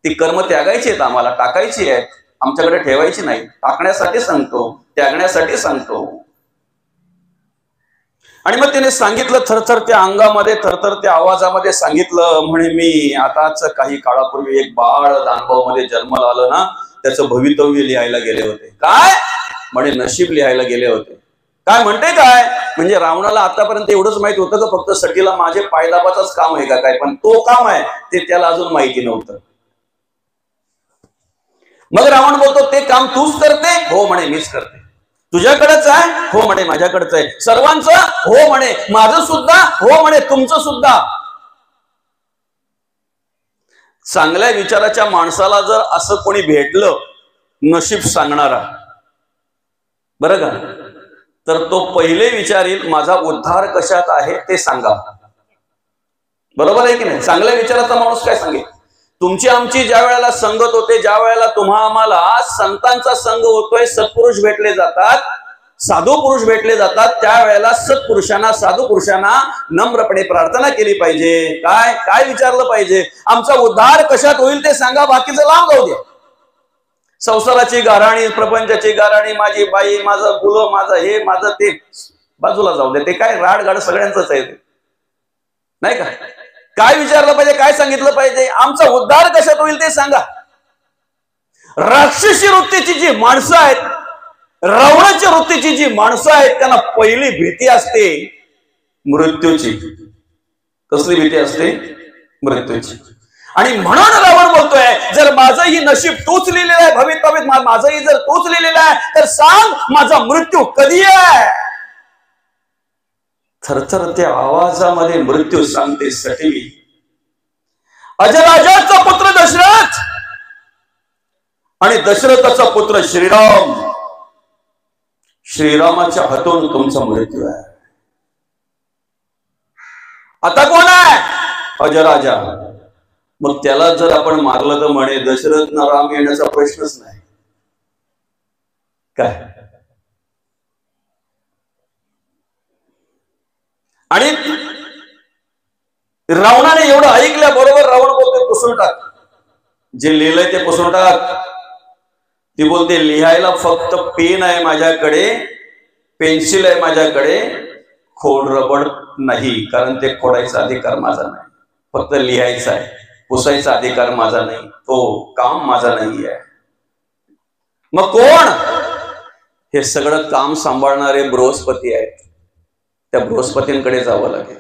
ती कर्म त्यागायची आहेत आम्हाला, टाकायची आहेत, आमच्याकडे ठेवायची नाही. टाकण्यासाठी सांगतो, त्यागण्यासाठी सांगतो. आणि मग तिने सांगितलं थरथरत्या अंगामध्ये, थरथरत्या आवाजामध्ये सांगितलं, म्हणे मी आताच काही काळापूर्वी एक बाळ दानभाव मध्ये जन्माला आलं ना, त्याचं भवितव्य लिहायला गेले होते. काय? म्हणे नशीब लिहायला गेले होते. काय म्हणते काय? म्हणजे रावणाला आतापर्यंत एवढंच माहित होतं का फक्त सटीला माझे पायदाबाचंच काम आहे का काय, पण तो काम आहे ते त्याला अजून माहिती नव्हतं. मग रावण बोलतो ते काम तूच करते? हो म्हणे मीच करते. तुझ्याकडेच आहे? हो म्हणे माझ्याकडेच आहे. सर्वांचं? हो म्हणे माझं सुद्धा. हो म्हणे तुमचं सुद्धा. चांगल्या विचाराच्या माणसाला जर असं कोणी भेटलं नशीब सांगणारा बरं का, तर तो पहिले विचारील माझा उद्धार कशात आहे ते सांगा. बरोबर आहे की नाही? चांगल्या विचाराचा माणूस काय सांगेल? तुमची आमची ज्या वेळेला संगत होते, ज्या वेळेला तुम्हा आम्हाला संतांचा संग होतोय, सत्पुरुष भेटले जातात, साधू पुरुष भेटले जातात, त्यावेळेला सत्पुरुषांना साधू पुरुषांना नम्रपणे प्रार्थना केली पाहिजे. काय काय विचारलं पाहिजे? आमचा उद्धार कशात होईल ते सांगा, बाकीचं लांब जाऊ द्या. संसाराची गाराणी, प्रपंचाची गाराणी, माझी बाई, माझं मुलं, माझं हे माझं ते बाजूला जाऊ दे. ते काय राडगाड सगळ्यांचंच आहे ते, नाही का? काय विचारलं पाहिजे? काय सांगितलं पाहिजे? आमचा उद्धार कशात होईल ते सांगा. राक्षसी वृत्तीची जी माणसं आहेत, रावणाच्या वृत्तीची जी माणसं आहेत, त्यांना पहिली भीती असते मृत्यूची. कसली भीती असते? मृत्यूची. आणि म्हणून रावण बोलतोय जर माझंही नशीब तूच लिहिलेलं आहे, भवितव्यात माझंही जर तूच लिहिलेलं आहे तर सांग माझा मृत्यू कधी आहे? थरथरत्या आवाजामध्ये मृत्यू सांगते सटवी. अजराजाचा पुत्र दशरथ आणि दशरथाचा पुत्र श्रीराम, श्रीरामाच्या हातून तुमचा मृत्यू आहे. आता कोण आहे? अजराजा. मग त्याला जर आपण मारलं तर म्हणे दशरथ ना राम येण्याचा प्रश्नच नाही. काय? आणि रावणाने एवढं ऐकल्याबरोबर रावण बोलते पुसून टाक, जे लिहिलंय ते पुसून टाक. ती बोलते लिहायला फक्त पेन आहे माझ्याकडे, पेन्सिल आहे माझ्याकडे, खोड रबड नाही, कारण ते खोडायचा अधिकार माझा नाही. फक्त लिहायचा आहे, पुसायचा अधिकार माझा नाही, तो काम माझा नाही आहे. मग कोण? हे सगळं काम सांभाळणारे बृहस्पती आहेत. त्या बृहस्पतींकडे जावं लागेल.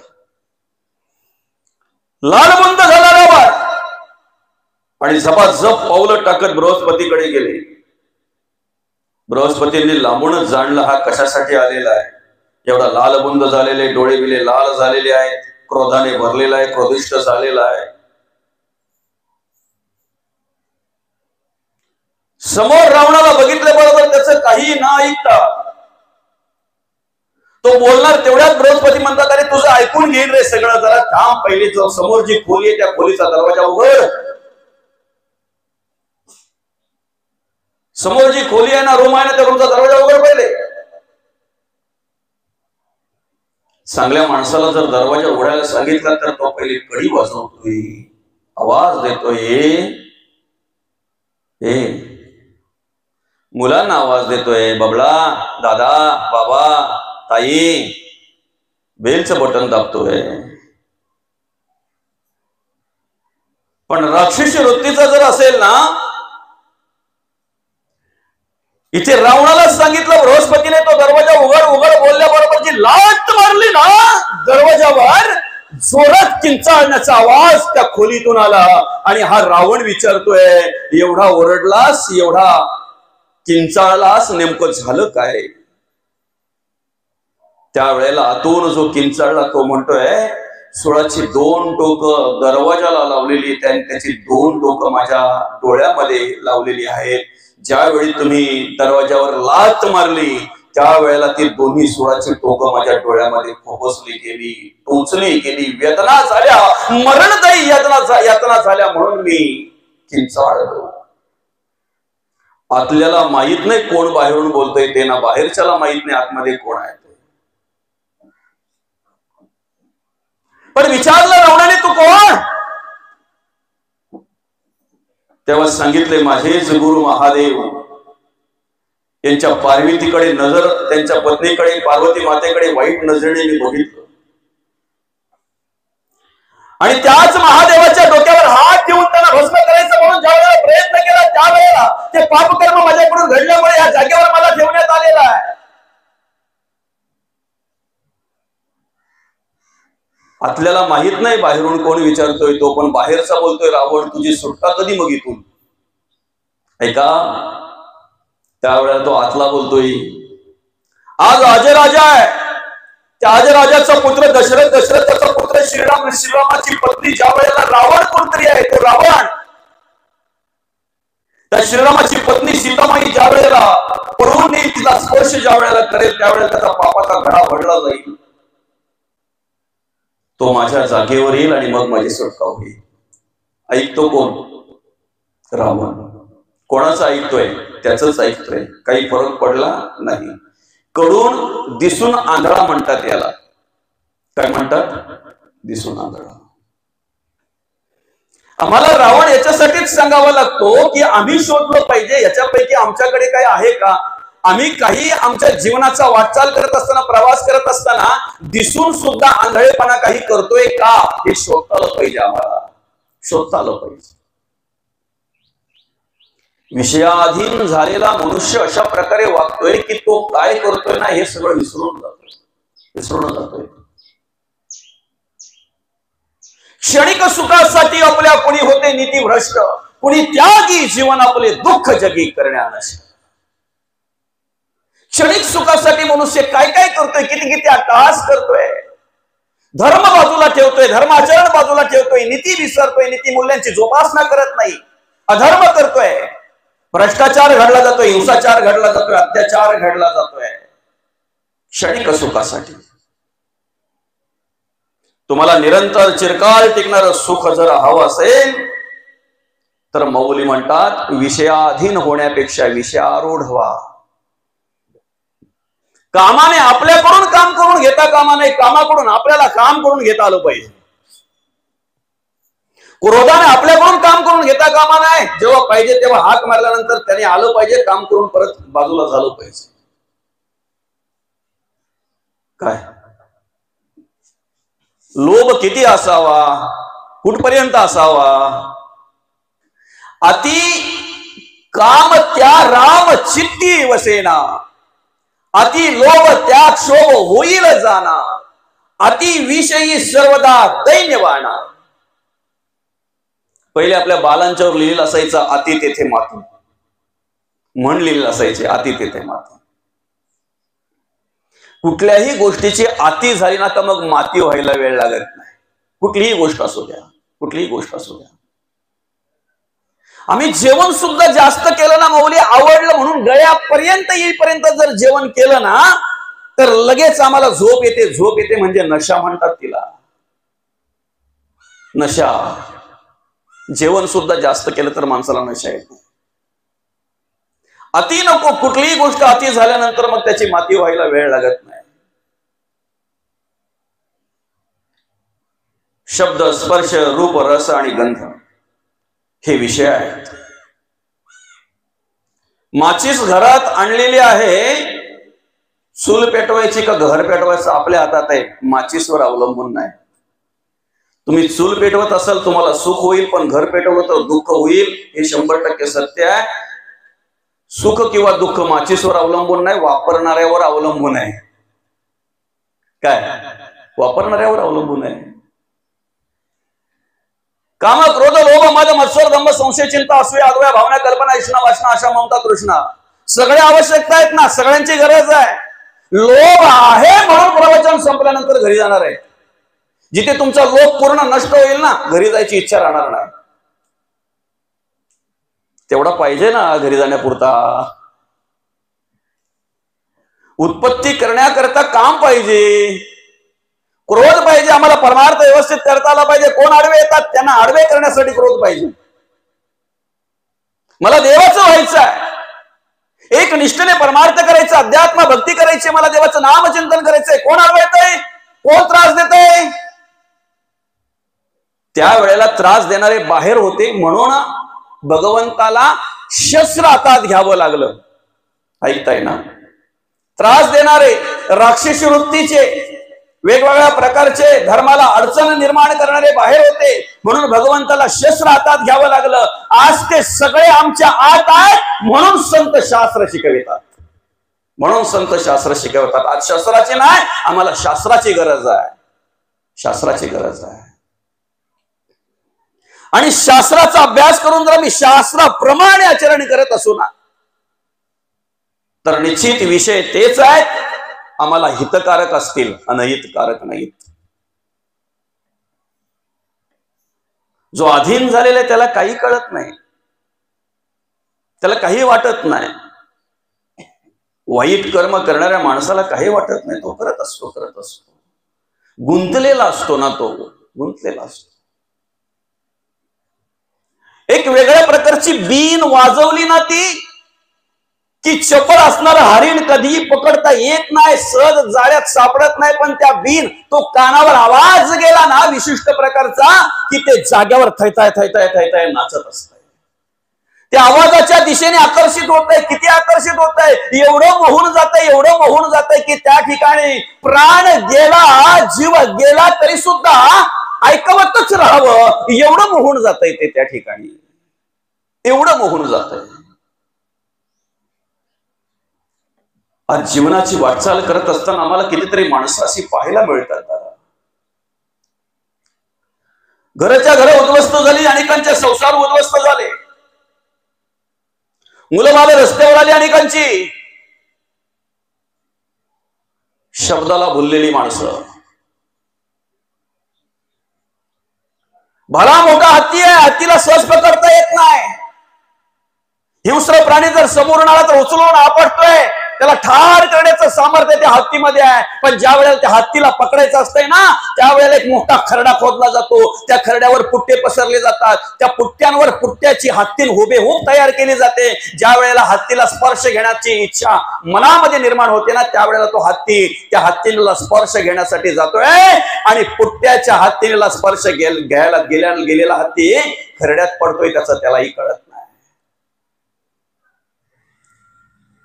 लालबुंद झाला रावण आणि झपाझप पावलं टाकत बृहस्पतीकडे गेले. बृहस्पतींनी लांबूनच जाणलं हा कशासाठी आलेला आहे. एवढा लालबुंद झालेले, डोळे बिले लाल झालेले आहेत, क्रोधाने भरलेला आहे, क्रोधिष्ठ झालेला आहे. समोर रावणाला बघितल्याबरोबर त्याचं काही न ऐकता तो बोलणार तेवढ्यात बृहस्पती म्हणतात, अरे तुझं ऐकून घेईन रे सगळं, जरा थांब, पहिले समोर जी खोली आहे त्या खोलीचा दरवाजा उघड. समोर जी खोली आहे ना, रूम आहे ना, त्या रूमचा दरवाजा उघड पहिले. चांगल्या माणसाला जर दरवाजा उघडायला सांगितला तर तो पहिले कडी वाजवतोय, आवाज देतोय, मुलांना आवाज देतोय, बबडा, दादा, बाबा, ताई, बेलचं बटन दाबतोय. पण राक्षसी वृत्तीचा जर असेल ना, इथे रावणालाच सांगितलं बृहस्पतीने, तो दरवाजा उघड उघड बोलल्याबरोबर जी लाट मारली ना दरवाजावर, जोरात किंचाळण्याचा आवाज त्या खोलीतून आला. आणि हा रावण विचारतोय, एवढा ओरडलास, एवढा किंचाळलास, नेमकं झालं काय? त्यावेळेला आतून जो किंचाळला तो म्हणतोय, सुळाची 2 टोकं दरवाजाला लावलेली, त्याची 2 टोकं माझ्या डोळ्यामध्ये लावलेली आहेत. ज्यावेळी तुम्ही दरवाजावर लात मारली त्यावेळेला ती दोन्ही सुळाची टोकं माझ्या डोळ्यामध्ये खोपसली गेली, टोचली गेली, वेदना झाल्या, मरणदायी यातना झाल्या, म्हणून मी किंचाळलो. आतल्याला माहित नाही कोण बाहेरून बोलतोय ते, ना बाहेरच्याला माहित नाही आतमध्ये कोण आहे. पण विचारलं रावणाने, तू कोण? तेव्हा सांगितले, माझेच गुरु महादेव. यांच्या पार्वतीकडे नजर, त्यांच्या पत्नीकडे पार्वती मातेकडे वाईट नजरेने मी बघितलं, आणि त्याच महादेवाच्या डोक्यावर हात ठेवून त्यांना भस्म करायचं म्हणून ज्या वेळेला प्रयत्न केला त्यावेळेला ते पापकर्म माझ्याकडून घडल्यामुळे या जागेवर मला ठेवण्यात आलेला आहे. आतल्याला माहित नाही बाहेरून कोण विचारतोय तो, पण बाहेरचा बोलतोय, रावण तुझी सुटका कधी मग इथून? ऐका, त्यावेळेला तो आतला बोलतोय, आज अजराजा आहे, त्या अजराजाचा पुत्र दशरथ, दशरथाचा पुत्र श्रीराम, श्रीरामाची पत्नी ज्या वेळेला रावण कोणतरी आहे तो रावण, त्या श्रीरामाची पत्नी सीतामाई ज्या वेळेला पळून येईल, तिला स्पर्श ज्या वेळेला करेल त्यावेळेला त्याचा पापाचा घडा भरला जाईल. तो माझ्या जागेवर येईल आणि मग माझी सुटका होईल. ऐकतो कोण? रावण. कोणाचं ऐकतोय? त्याचंच ऐकतोय. काही फरक पडला नाही. कडून दिसून आंधळा म्हणतात याला. काय म्हणतात? दिसून आंधळा. आम्हाला रावण याच्यासाठीच सांगावा लागतो की आम्ही शोधलं पाहिजे याच्यापैकी आमच्याकडे काही आहे का. आम्ही काही आमच्या जीवनाचा वाटचाल करत असताना, प्रवास करत असताना दिसून सुद्धा आंधळेपणा काही करतोय का हे शोधता आलं पाहिजे. आम्हाला शोधता आलं पाहिजे. विषयाधीन झालेला मनुष्य अशा प्रकारे वागतोय की तो काय करतोय ना हे सगळं विसरून जातोय. क्षणिक सुखासाठी आपल्या कुणी होते नीतिभ्रष्ट, कुणी त्यागी जीवन आपले दुःख जगी करण्यास. क्षणिक सुखासाठी मनुष्य काय काय करतोय, किती किती अट्टहास करतोय, धर्म बाजूला ठेवतोय, धर्माचरण बाजूला ठेवतोय, नीती विसरतोय, नीती मूल्यांची जोपासना करत नाही, अधर्म करतोय, भ्रष्टाचार घडला जातोय, हिंसाचार घडला जातोय, अत्याचार घडला जातोय क्षणिक सुखासाठी. तुम्हाला निरंतर चिरकाल टिकणारं सुख जर हवं असेल तर मौली म्हणतात विषयाधीन होण्यापेक्षा विषयारूढ व्हा. कामाने आपल्याकडून काम करून घेता कामा नये, कामाकडून आपल्याला काम करून घेता आलं पाहिजे. क्रोधाने आपल्याकडून काम करून घेता कामा नये, जेव्हा पाहिजे तेव्हा हाक मारल्यानंतर त्याने आलं पाहिजे, काम करून परत बाजूला झालं पाहिजे. काय लोभ किती असावा, कुठपर्यंत असावा. अति काम त्या राम चित्ती वसेना, अति लोभ त्या क्षोभ होईल जाना, अति विषयी सर्वदा दैन्यवाना. पहिले आपल्या बालांच्यावर लिहिलेलं असायचं अति तेथे माती, म्हण लिहिलेलं असायचे अति तेथे माती. कुठल्याही गोष्टीची अति झाली ना तर मग माती व्हायला वेळ लागत नाही. कुठलीही गोष्ट असू द्या, कुठलीही गोष्ट असू द्या. आम्ही जेवण सुद्धा जास्त केलं ना माऊली, आवडलं म्हणून गळ्यापर्यंत येईपर्यंत जर जेवण केलं ना तर लगेच आम्हाला झोप येते. झोप येते म्हणजे नशा म्हणतात तिला, नशा. जेवण सुद्धा जास्त केलं तर माणसाला नशा येते. अति नको. कुठलीही गोष्ट अति झाल्यानंतर मग त्याची माती व्हायला वेळ लागत नाही. शब्द, स्पर्श, रूप, रस आणि गंध हे विषय आहेत. माचीस घरात आणलेली आहे, चूल पेटवायची का घर पेटवायचं आपल्या हातात आहे, माचीसवर अवलंबून नाही. तुम्ही चूल पेटवत असाल तुम्हाला सुख होईल, पण घर पेटवलं तर दुःख होईल, हे 100% सत्य आहे. सुख किंवा दुःख माचीसवर अवलंबून नाही, वापरणाऱ्यावर अवलंबून आहे. काय? वापरणाऱ्यावर अवलंबून आहे. काम, क्रोध, लोभ, मद, मत्सर, दंभ, संशय, चिंता, असूया, अद्वया, भावना, कल्पना, इष्णा, वासना, आशा, ममता, तृष्णा, सगळ्या आवश्यकता आहेत ना, सगळ्यांची गरज आहे. लोभ आहे म्हणून प्रवचन संपल्यानंतर घरी जाणार आहे. जिथे तुमचा लोभ पूर्ण नष्ट होईल ना, घरी जायची इच्छा राहणार नाही. तेवढा पाहिजे ना घरी जाण्यापुरता. उत्पत्ती करण्याकरता काम पाहिजे, क्रोध पाहिजे. आम्हाला परमार्थ व्यवस्थित करता आला पाहिजे. कोण आडवे येतात त्यांना आडवे करण्यासाठी क्रोध पाहिजे. मला देवाचं व्हायचं आहे, एक निष्ठेने परमार्थ करायचं, अध्यात्म भक्ती करायची, मला देवाचं नामचिंतन करायचंय. कोण आडवे येतंय, कोण त्रास देतंय? त्यावेळेला त्रास देणारे बाहेर होते म्हणून भगवंताला शस्त्र हातात घ्यावं लागलं. ऐकताय ना? त्रास देणारे, राक्षसी वृत्तीचे, वेगवेगळ्या प्रकारचे धर्माला अडचण निर्माण करणारे बाहेर होते म्हणून भगवंताला शस्त्र हातात घ्यावं लागलं. आज ते सगळे आमच्या आत आहेत म्हणून संत शास्त्र शिकवितात, म्हणून संत शास्त्र शिकवतात. आज शस्त्राची नाही, आम्हाला शास्त्राची गरज आहे, शास्त्राची गरज आहे. आणि शास्त्राचा अभ्यास करून जर मी शास्त्राप्रमाणे आचरण करत असू ना तर निश्चित विषय तेच आहेत, आम्हाला हितकारक असतील, अनहितकारक नाहीत. जो अधीन झालेला आहे त्याला काही कळत नाही, त्याला काही वाटत नाही. वाईट कर्म करणाऱ्या माणसाला काही वाटत नाही, तो करत असतो, करत असतो. गुंतलेला असतो ना, तो गुंतलेला असतो. एक वेगळ्या प्रकारची बीन वाजवली ना ती की चपळ असणारा हरिण कधीही पकडता येत नाही, सहज जाळ्यात सापडत नाही. पण त्या बीन तो कानावर आवाज गेला ना विशिष्ट प्रकारचा की ते जाग्यावर थैताय थैताय थैताय नाचत असतंय. त्या आवाजाच्या दिशेने आकर्षित होत आहे. किती आकर्षित होत आहे, एवढं मोहून जात आहे, एवढं मोहून जात आहे की त्या ठिकाणी प्राण गेला, जीव गेला तरी सुद्धा ऐकवतच राहावं एवढं मोहून जात आहे ते त्या ठिकाणी, एवढं मोहून जात आहे. आज जीवनाची वाटचाल करत असताना आम्हाला कितीतरी माणसं अशी पाहायला मिळतात. घराच्या घर उद्ध्वस्त झाली, अनेकांचे संसार उद्ध्वस्त झाले, मुलं बाळ रस्त्यावर आली, अनेकांची शब्दाला भुललेली माणसं. भला मोठा हत्ती आहे, हत्तीला सहज पकडता येत नाही. हिंस्र प्राणी जर समोरून आला तर उचलून आपटतोय, त्याला ठार करण्याचं सामर्थ्य त्या हत्तीमध्ये आहे. पण ज्या वेळेला त्या हत्तीला पकडायचं असतंय ना त्यावेळेला एक मोठा खरडा खोदला जातो, त्या खरड्यावर पुट्टे पसरले जातात, त्या पुट्ट्यांवर पुट्ट्याची हत्तीन हुबेहूब तयार केली जाते. ज्या वेळेला हत्तीला स्पर्श घेण्याची इच्छा मनामध्ये निर्माण होते ना त्यावेळेला तो हत्ती त्या हत्तीला स्पर्श घेण्यासाठी जातोय आणि पुट्ट्याच्या हत्तीला स्पर्श घ्यायला गेलेला हत्ती खरड्यात पडतोय, त्याचं त्यालाही कळत नाही.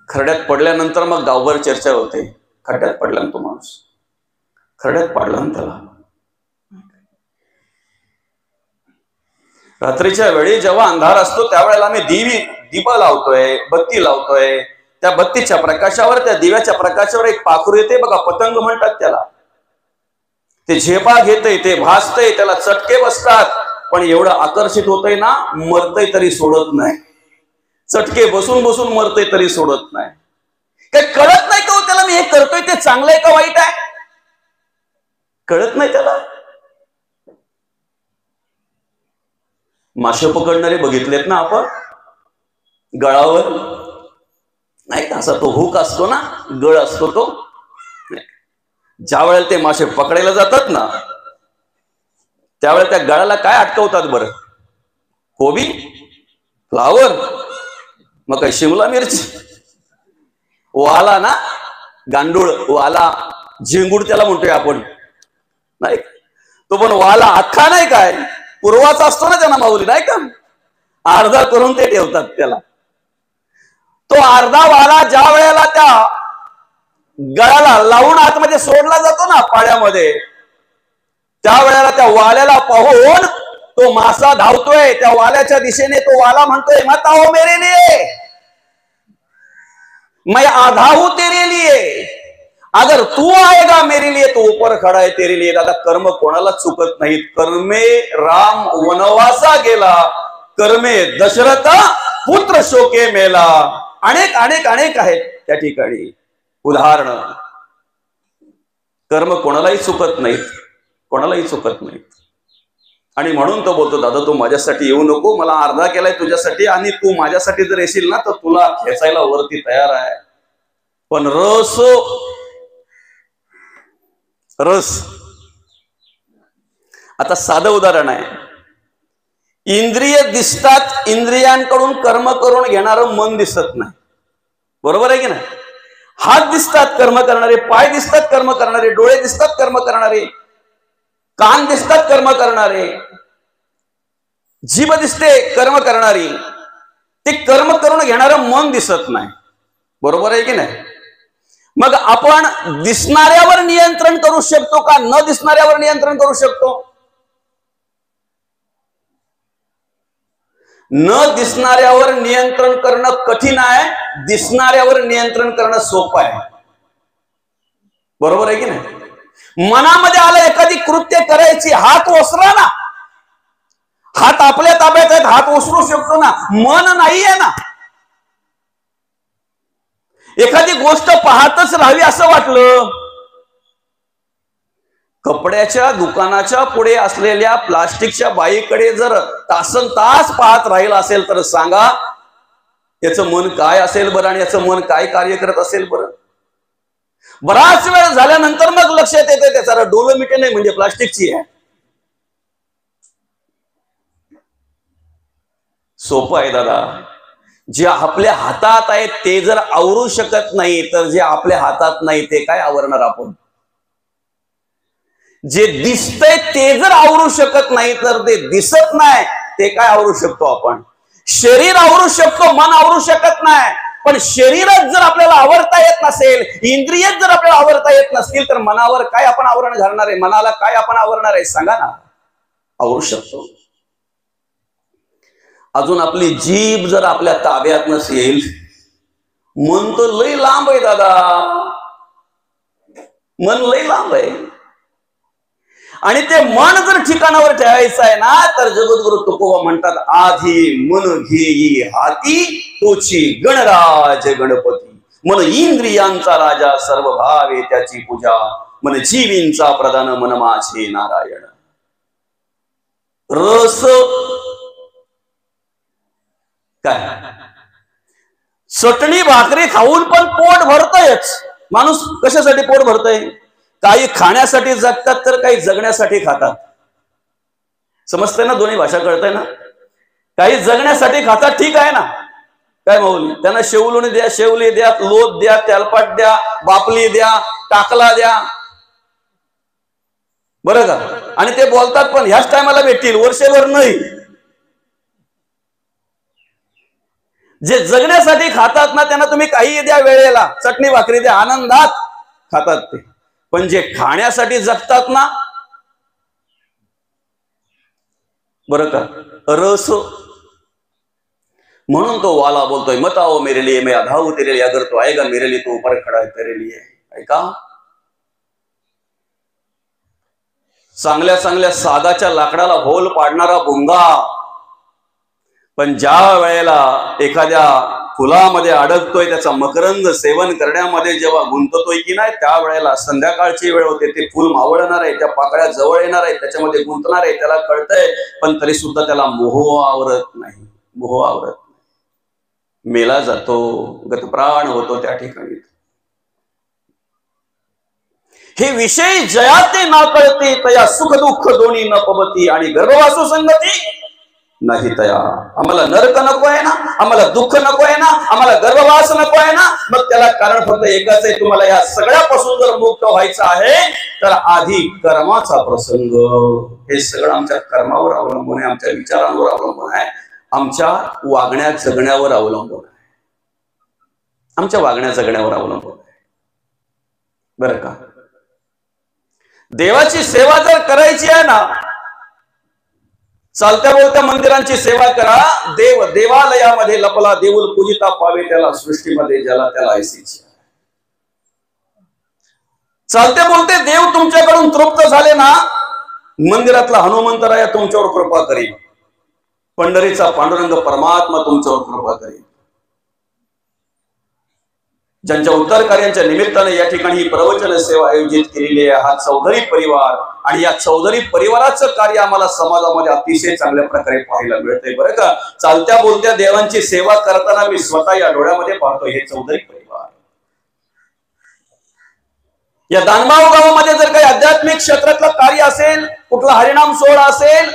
खरड्यात पडल्यानंतर मग गावभर चर्चा होते, खड्ड्यात पडला तो माणूस, खरड्यात पडला त्याला. रात्रीच्या वेळी जेव्हा अंधार असतो त्यावेळेला आम्ही दिवा लावतोय, बत्ती लावतोय. त्या बत्तीच्या प्रकाशावर, त्या दिव्याच्या प्रकाशावर एक पाखरू येते बघा, पतंग म्हणतात त्याला. ते झेपा घेतय, ते भासतय, त्याला चटके बसतात, पण एवढं आकर्षित होतय ना मरतय तरी सोडत नाही. चटके बसून बसून मरतय तरी सोडत नाही. काही कळत नाही का त्याला मी हे करतोय ते चांगलं आहे का वाईट आहे कळत नाही त्याला. मासे पकडणारे बघितलेत ना आपण गळावर, नाही का, असा तो हुक असतो ना, गळ असतो तो. ज्या वेळेला ते मासे पकडायला जातात ना त्यावेळेला त्या गळाला काय अटकवतात बरं? कोबी, फ्लावर, मग काय शिमला मिरची, वाला ना, गांडूळ, वाला, झिंगूड त्याला म्हणतोय आपण, नाही तो पण वाला अख्खा नाही काय पूर्वाचा असतो ना त्यांना माऊली, नाही का, अर्धा करून ते ठेवतात त्याला. तो अर्धा वाला ज्या वेळेला त्या गळाला लावून आतमध्ये सोडला जातो ना पाण्यामध्ये, त्यावेळेला त्या वाल्याला पाहून तो मासा धावतोय त्या वाल्याच्या दिशेने. तो वाला म्हणतोय मत आओ मेरे लिए, मैं आधा हूं तेरे लिए, अगर तू आएगा मेरे लिए तो ऊपर खड़ा है तेरे लिए. दादा कर्म कोणाला चुकत नाहीत. कर्मे राम वनवासा गेला, कर्मे दशरथ पुत्र शोके मेला. अनेक अनेक अनेक आहेत त्या ठिकाणी उदाहरण. कर्म कोणालाही चुकत नाहीत, कोणालाही चुकत नाहीत. आणि म्हणून तो बोलतो दादा तू माझ्यासाठी येऊ नको, मला अर्धा केलाय तुझ्यासाठी, आणि तू माझ्यासाठी जर येशील ना तर तुला खेचायला वरती तयार आहे. पण रस रस आता साधं उदाहरण आहे. इंद्रिय दिसतात, इंद्रियांकडून कर्म करून घेणारं मन दिसत नाही, बरोबर आहे की नाही? हात दिसतात कर्म करणारे, पाय दिसतात कर्म करणारे, डोळे दिसतात कर्म करणारे, कान दिसतात कर्म करणारे, जीभ दिसते कर्म करणारी, ते कर्म करून घेणारं मन दिसत नाही, बरोबर आहे की नाही? मग आपण दिसणाऱ्यावर नियंत्रण करू शकतो का न दिसणाऱ्यावर नियंत्रण करू शकतो? न दिसणाऱ्यावर नियंत्रण करणं कठीण आहे, दिसणाऱ्यावर नियंत्रण करणं सोपं आहे, बरोबर आहे की नाही? मनामध्ये आलं एखादी कृत्य करायची, हात ओसरा ना, हात आपल्या ताब्यात आहेत, हात ओसरू शकतो ना, मन नाहीये ना. एखादी गोष्ट पाहतच राहावी असं वाटलं, कपड्याच्या दुकानाच्या पुढे असलेल्या प्लास्टिकच्या बाईकडे जर तासन तास पाहत राहील असेल तर सांगा याचं मन काय असेल बरं, आणि याचं मन काय कार्य करत असेल बरं? बराच वेळ झाल्यानंतर मग लक्षात येते त्याचा डोलोमिटे नाही म्हणजे प्लास्टिकची आहे. सोपं आहे दादा. जे आपल्या हातात आहे ते जर आवरू शकत नाही तर जे आपल्या हातात नाही ते काय आवरणार आपण? जे दिसतंय ते जर आवरू शकत नाही तर ते दिसत नाही ते काय आवरू शकतो आपण? शरीर आवरू शकतो, मन आवरू शकत नाही. पण शरीरच जर आपल्याला आवरता येत नसेल, इंद्रियच जर आपल्याला आवरता येत नसतील तर मनावर काय आपण आवरण घालणार आहे? मनाला काय आपण आवरणार आहे सांगा ना? आवरू शकतो. अजून आपली जीभ जर आपल्या ताब्यात नसेल, मन तर लय लांब आहे दादा, मन लय लांब आहे. आणि ते मन जर ठिकाणावर ठेवायचं आहे ना तर जगद्गुरु तुकोबा म्हणतात आधी मन घेई हाती तोची गणराज गणपती. मन इंद्रियांचा राजा सर्व भावे त्याची पूजा, मन जीवींचा प्रधान मन माझे नारायण. रस काय? चटणी भाकरी खाऊन पण पोट भरतयच. माणूस कशासाठी पोट भरतय? काही खाण्यासाठी जगतात तर काही जगण्यासाठी खातात. समजतंय ना? दोन्ही भाषा कळतंय ना? काही जगण्यासाठी खातात, ठीक आहे ना, काय माऊली, त्यांना शेवलोणी द्या, शेवली द्या, लोट द्या, तेलपाट द्या, बापली द्या, टाकला द्या, बरं का? आणि ते बोलतात पण ह्याच टायमाला भेटतील, वर्षभर नाही. जे जगण्यासाठी खातात ना त्यांना तुम्ही काही द्या, वेळेला चटणी भाकरी द्या, आनंदात खातात ते. पण जे खाण्यासाठी जगतात ना, बरं का, रस. म्हणून तो वाला बोलतोय मत आओ मेरे लिए, मैं आधा हूं तेरे लिए, अगर तो आएगा मेरे लिए तो ऊपर खड़ा है तेरे लिए. ऐका, चांगल्या चांगल्या सागाच्या लाकडाला होल पाडणारा भुंगा, पण ज्या वेळेला एखाद्या फुलामध्ये अडकतोय, त्याचा मकरंद सेवन करण्यामध्ये जेव्हा गुंततोय की नाही, त्यावेळेला संध्याकाळची वेळ होते, ते फुल मावळणार आहे, त्या पाकळ्या जवळ येणार आहे, त्याच्यामध्ये गुंतणार आहे, त्याला कळतंय, पण तरी सुद्धा त्याला मोह आवरत नाही, मोह आवरत नाही, मेला जातो, गतप्राण होतो त्या ठिकाणी. हे विषय जयाते ना कळते, तया सुख दुःख दोन्ही न पबती, आणि गर्भवासू संगती नाही तया. आम्हाला नरक नको आहे ना, आम्हाला दुःख नको आहे ना, आम्हाला गर्भवास नको आहे ना, मग त्याला कारण फक्त एकच आहे, तुम्हाला या सगळ्यापासून जर मुक्त व्हायचं आहे तर आधी कर्माचा प्रसंग. हे सगळं आमच्या कर्मावर अवलंबून आहे, आमच्या विचारांवर अवलंबून आहे, आमच्या वागण्या जगण्यावर अवलंबून आहे, आमच्या वागण्या जगण्यावर अवलंबून आहे. बरं का? देवाची सेवा जर करायची आहे ना, चालत्या बोलत्या मंदिरांची सेवा करा. देव देवालयामध्ये लपला, देऊल पूजिता पावे त्याला, सृष्टीमध्ये ज्याला त्याला ऐसीची. चालते बोलते देव तुमच्याकडून तृप्त झाले ना, मंदिरातला हनुमंतराया तुमच्यावर कृपा करील, पंढरीचा पांडुरंग परमात्मा तुमच्यावर कृपा करील. ज्यांच्या उद्धार कार्यांच्या निमित्ताने या ठिकाणी ही प्रवचन सेवा आयोजित केलेली आहे, हा चौधरी परिवार, आणि या चौधरी परिवाराचं कार्य आम्हाला समाजामध्ये अतिशय चांगल्या प्रकारे पाहायला मिळतंय. बरं का? चालत्या बोलत्या देवांची सेवा करताना मी स्वतः या डोळ्यामध्ये पाहतोय हे चौधरी परिवार. या दानगाव गावामध्ये जर काही आध्यात्मिक क्षेत्रातलं कार्य असेल, कुठला हरिनाम सोहळा असेल,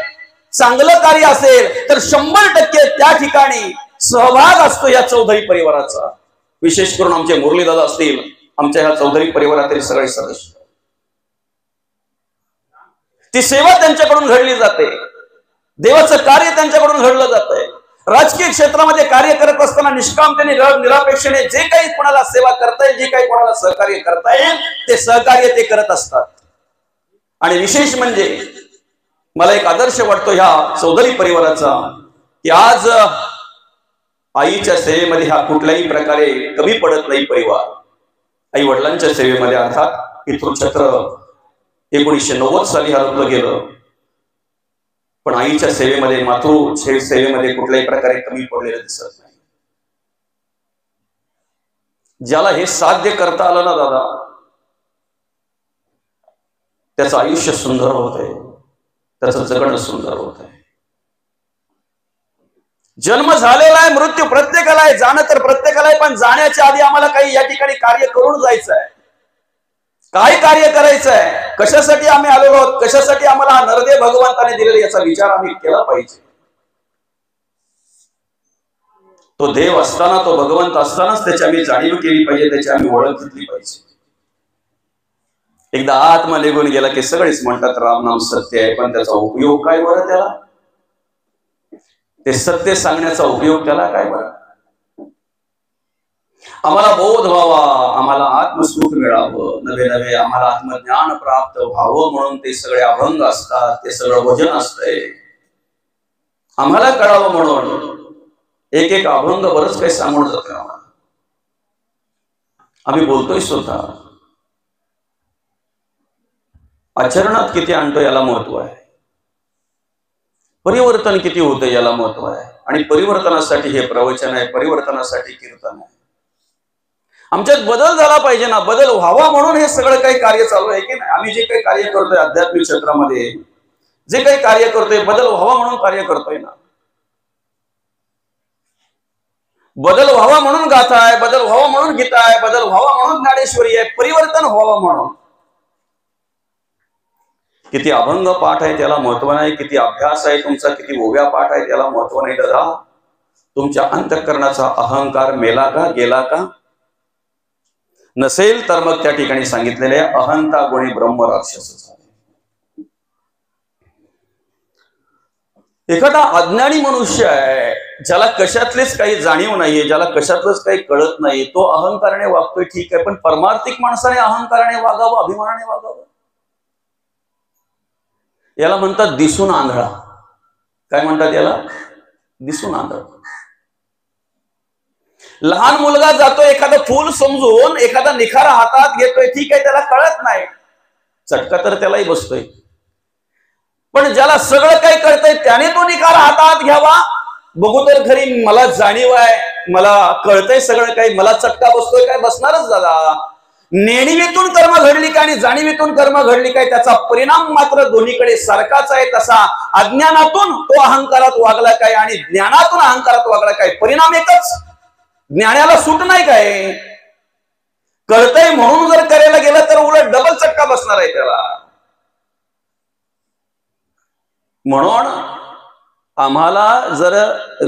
चांगलं कार्य असेल, तर 100% त्या ठिकाणी सहभाग असतो या चौधरी परिवाराचा. विशेष करून आमचे मुरलीदादा असतील, आमच्या ह्या चौधरी परिवारातील सगळे सदस्य, ती सेवा त्यांच्याकडून घडली जाते, देवाचं कार्य त्यांच्याकडून घडलं जातंय. राजकीय क्षेत्रामध्ये कार्य करत असताना निष्कामतेने निरापेक्षेने जे काही कोणाला सेवा करता येईल, जे काही कोणाला सहकार्य करता येईल, ते सहकार्य ते करत असतात. आणि विशेष म्हणजे मला एक आदर्श वाटतो ह्या चौधरी परिवाराचा, की आज आईच्या सेवेमध्ये हा कुठल्याही प्रकारे कमी पडत नाही परिवार. आई वडिलांच्या सेवेमध्ये, अर्थात पितृछत्र 1990 साली हरवलं गेलं, पण आईच्या सेवेमध्ये, मातृ सेवेमध्ये कुठल्याही प्रकारे कमी पडलेलं दिसत नाही. ज्याला हे साध्य करता आलं ना दादा, त्याचं आयुष्य सुंदर होत आहे, त्याचं जगणं सुंदर होत आहे. जन्म झालेला आहे, मृत्यू प्रत्येकाला आहे, जाणं तर प्रत्येकाला आहे, पण जाण्याच्या आधी आम्हाला काही या ठिकाणी कार्य करून जायचं आहे. काय कार्य करायचं आहे, कशासाठी आम्ही आलेलो आहोत, कशासाठी आम्हाला हा नरदेव भगवंताने दिलेला, याचा विचार आम्ही केला पाहिजे. तो देव असताना, तो भगवंत असतानाच त्याची आम्ही जाणीव केली पाहिजे, त्याची आम्ही ओळख घेतली पाहिजे. एकदा आत्मा निघून गेला की सगळेच म्हणतात राम नाम सत्य आहे, पण त्याचा उपयोग काय बरं त्याला? ते सत्य सांगण्याचा उपयोग त्याला काय बरं? आम्हाला बोध व्हावा, आम्हाला आत्मसुख मिळावं, नवे नवे आम्हाला आत्मज्ञान प्राप्त व्हावं म्हणून ते सगळे अभंग असतात, ते सगळं वचन असतंय. आम्हाला कळावं म्हणून एक एक अभंग बरंच काही सांगून जातं आम्हाला. आम्ही बोलतोय सुद्धा, आचरणात किती आणतो याला महत्व आहे, परिवर्तन किती होतं याला महत्व आहे. आणि परिवर्तनासाठी हे प्रवचन आहे, परिवर्तनासाठी कीर्तन आहे. आमच्यात बदल झाला पाहिजे ना, बदल व्हावा म्हणून हे सगळं काही कार्य चालू आहे की नाही. आम्ही जे काही कार्य करतोय आध्यात्मिक क्षेत्रामध्ये, जे काही कार्य करतोय, बदल व्हावा म्हणून कार्य करतोय ना. बदल व्हावा म्हणून गाथा आहे, बदल व्हावा म्हणून गीता आहे, बदल व्हावा म्हणून ज्ञानेश्वरी आहे, परिवर्तन व्हावं म्हणून. किती अभंग पाठ आहे त्याला महत्व नाही, किती अभ्यास आहे तुमचा, किती ओव्या पाठ आहे त्याला महत्व नाही. दादा, तुमच्या अंतःकरणाचा अहंकार मेला का, गेला का? नसेल तर मग त्या ठिकाणी सांगितलेले अहंता गुणी ब्रह्म राक्षस झाले. एखादा अज्ञानी मनुष्य आहे, ज्याला कशातलेच काही जाणीव नाहीये, ज्याला कशातलंच काही कळत नाही, तो अहंकाराने वागतोय, ठीक आहे, पण परमार्थिक माणसाने अहंकाराने वागावं, अभिमानाने वागावं. याला म्हणतात दिसून आंधळा. काय म्हणतात याला? दिसून आंधळा. लहान मुलगा जातो एखादं फूल समजून, एखादा निखारा हातात घेतोय, ठीक आहे, त्याला कळत नाही, चटका तर त्यालाही बसतोय. पण ज्याला सगळं काही कळतंय त्याने तो निखारा हातात घ्यावा, बघू तर खरी मला जाणीव आहे, मला कळतंय सगळं काही, मला चटका बसतोय काय, बसणारच दादा. नेणीवीतून कर्म घडली काय आणि जाणीवीतून कर्म घडली काय, त्याचा परिणाम मात्र दोन्हीकडे सारखाच आहे. तसा अज्ञानातून तो अहंकारात वागला काय आणि ज्ञानातून अहंकारात वागला काय, परिणाम एकच. ज्ञानाला सूट नाही काय, कळतंय म्हणून जर करायला गेलं तर उलट डबल चटका बसणार आहे त्याला. म्हणून आम्हाला जर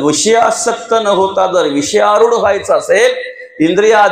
विषयासक्त न होता जर विषयारूढ व्हायचं असेल, इंद्रिया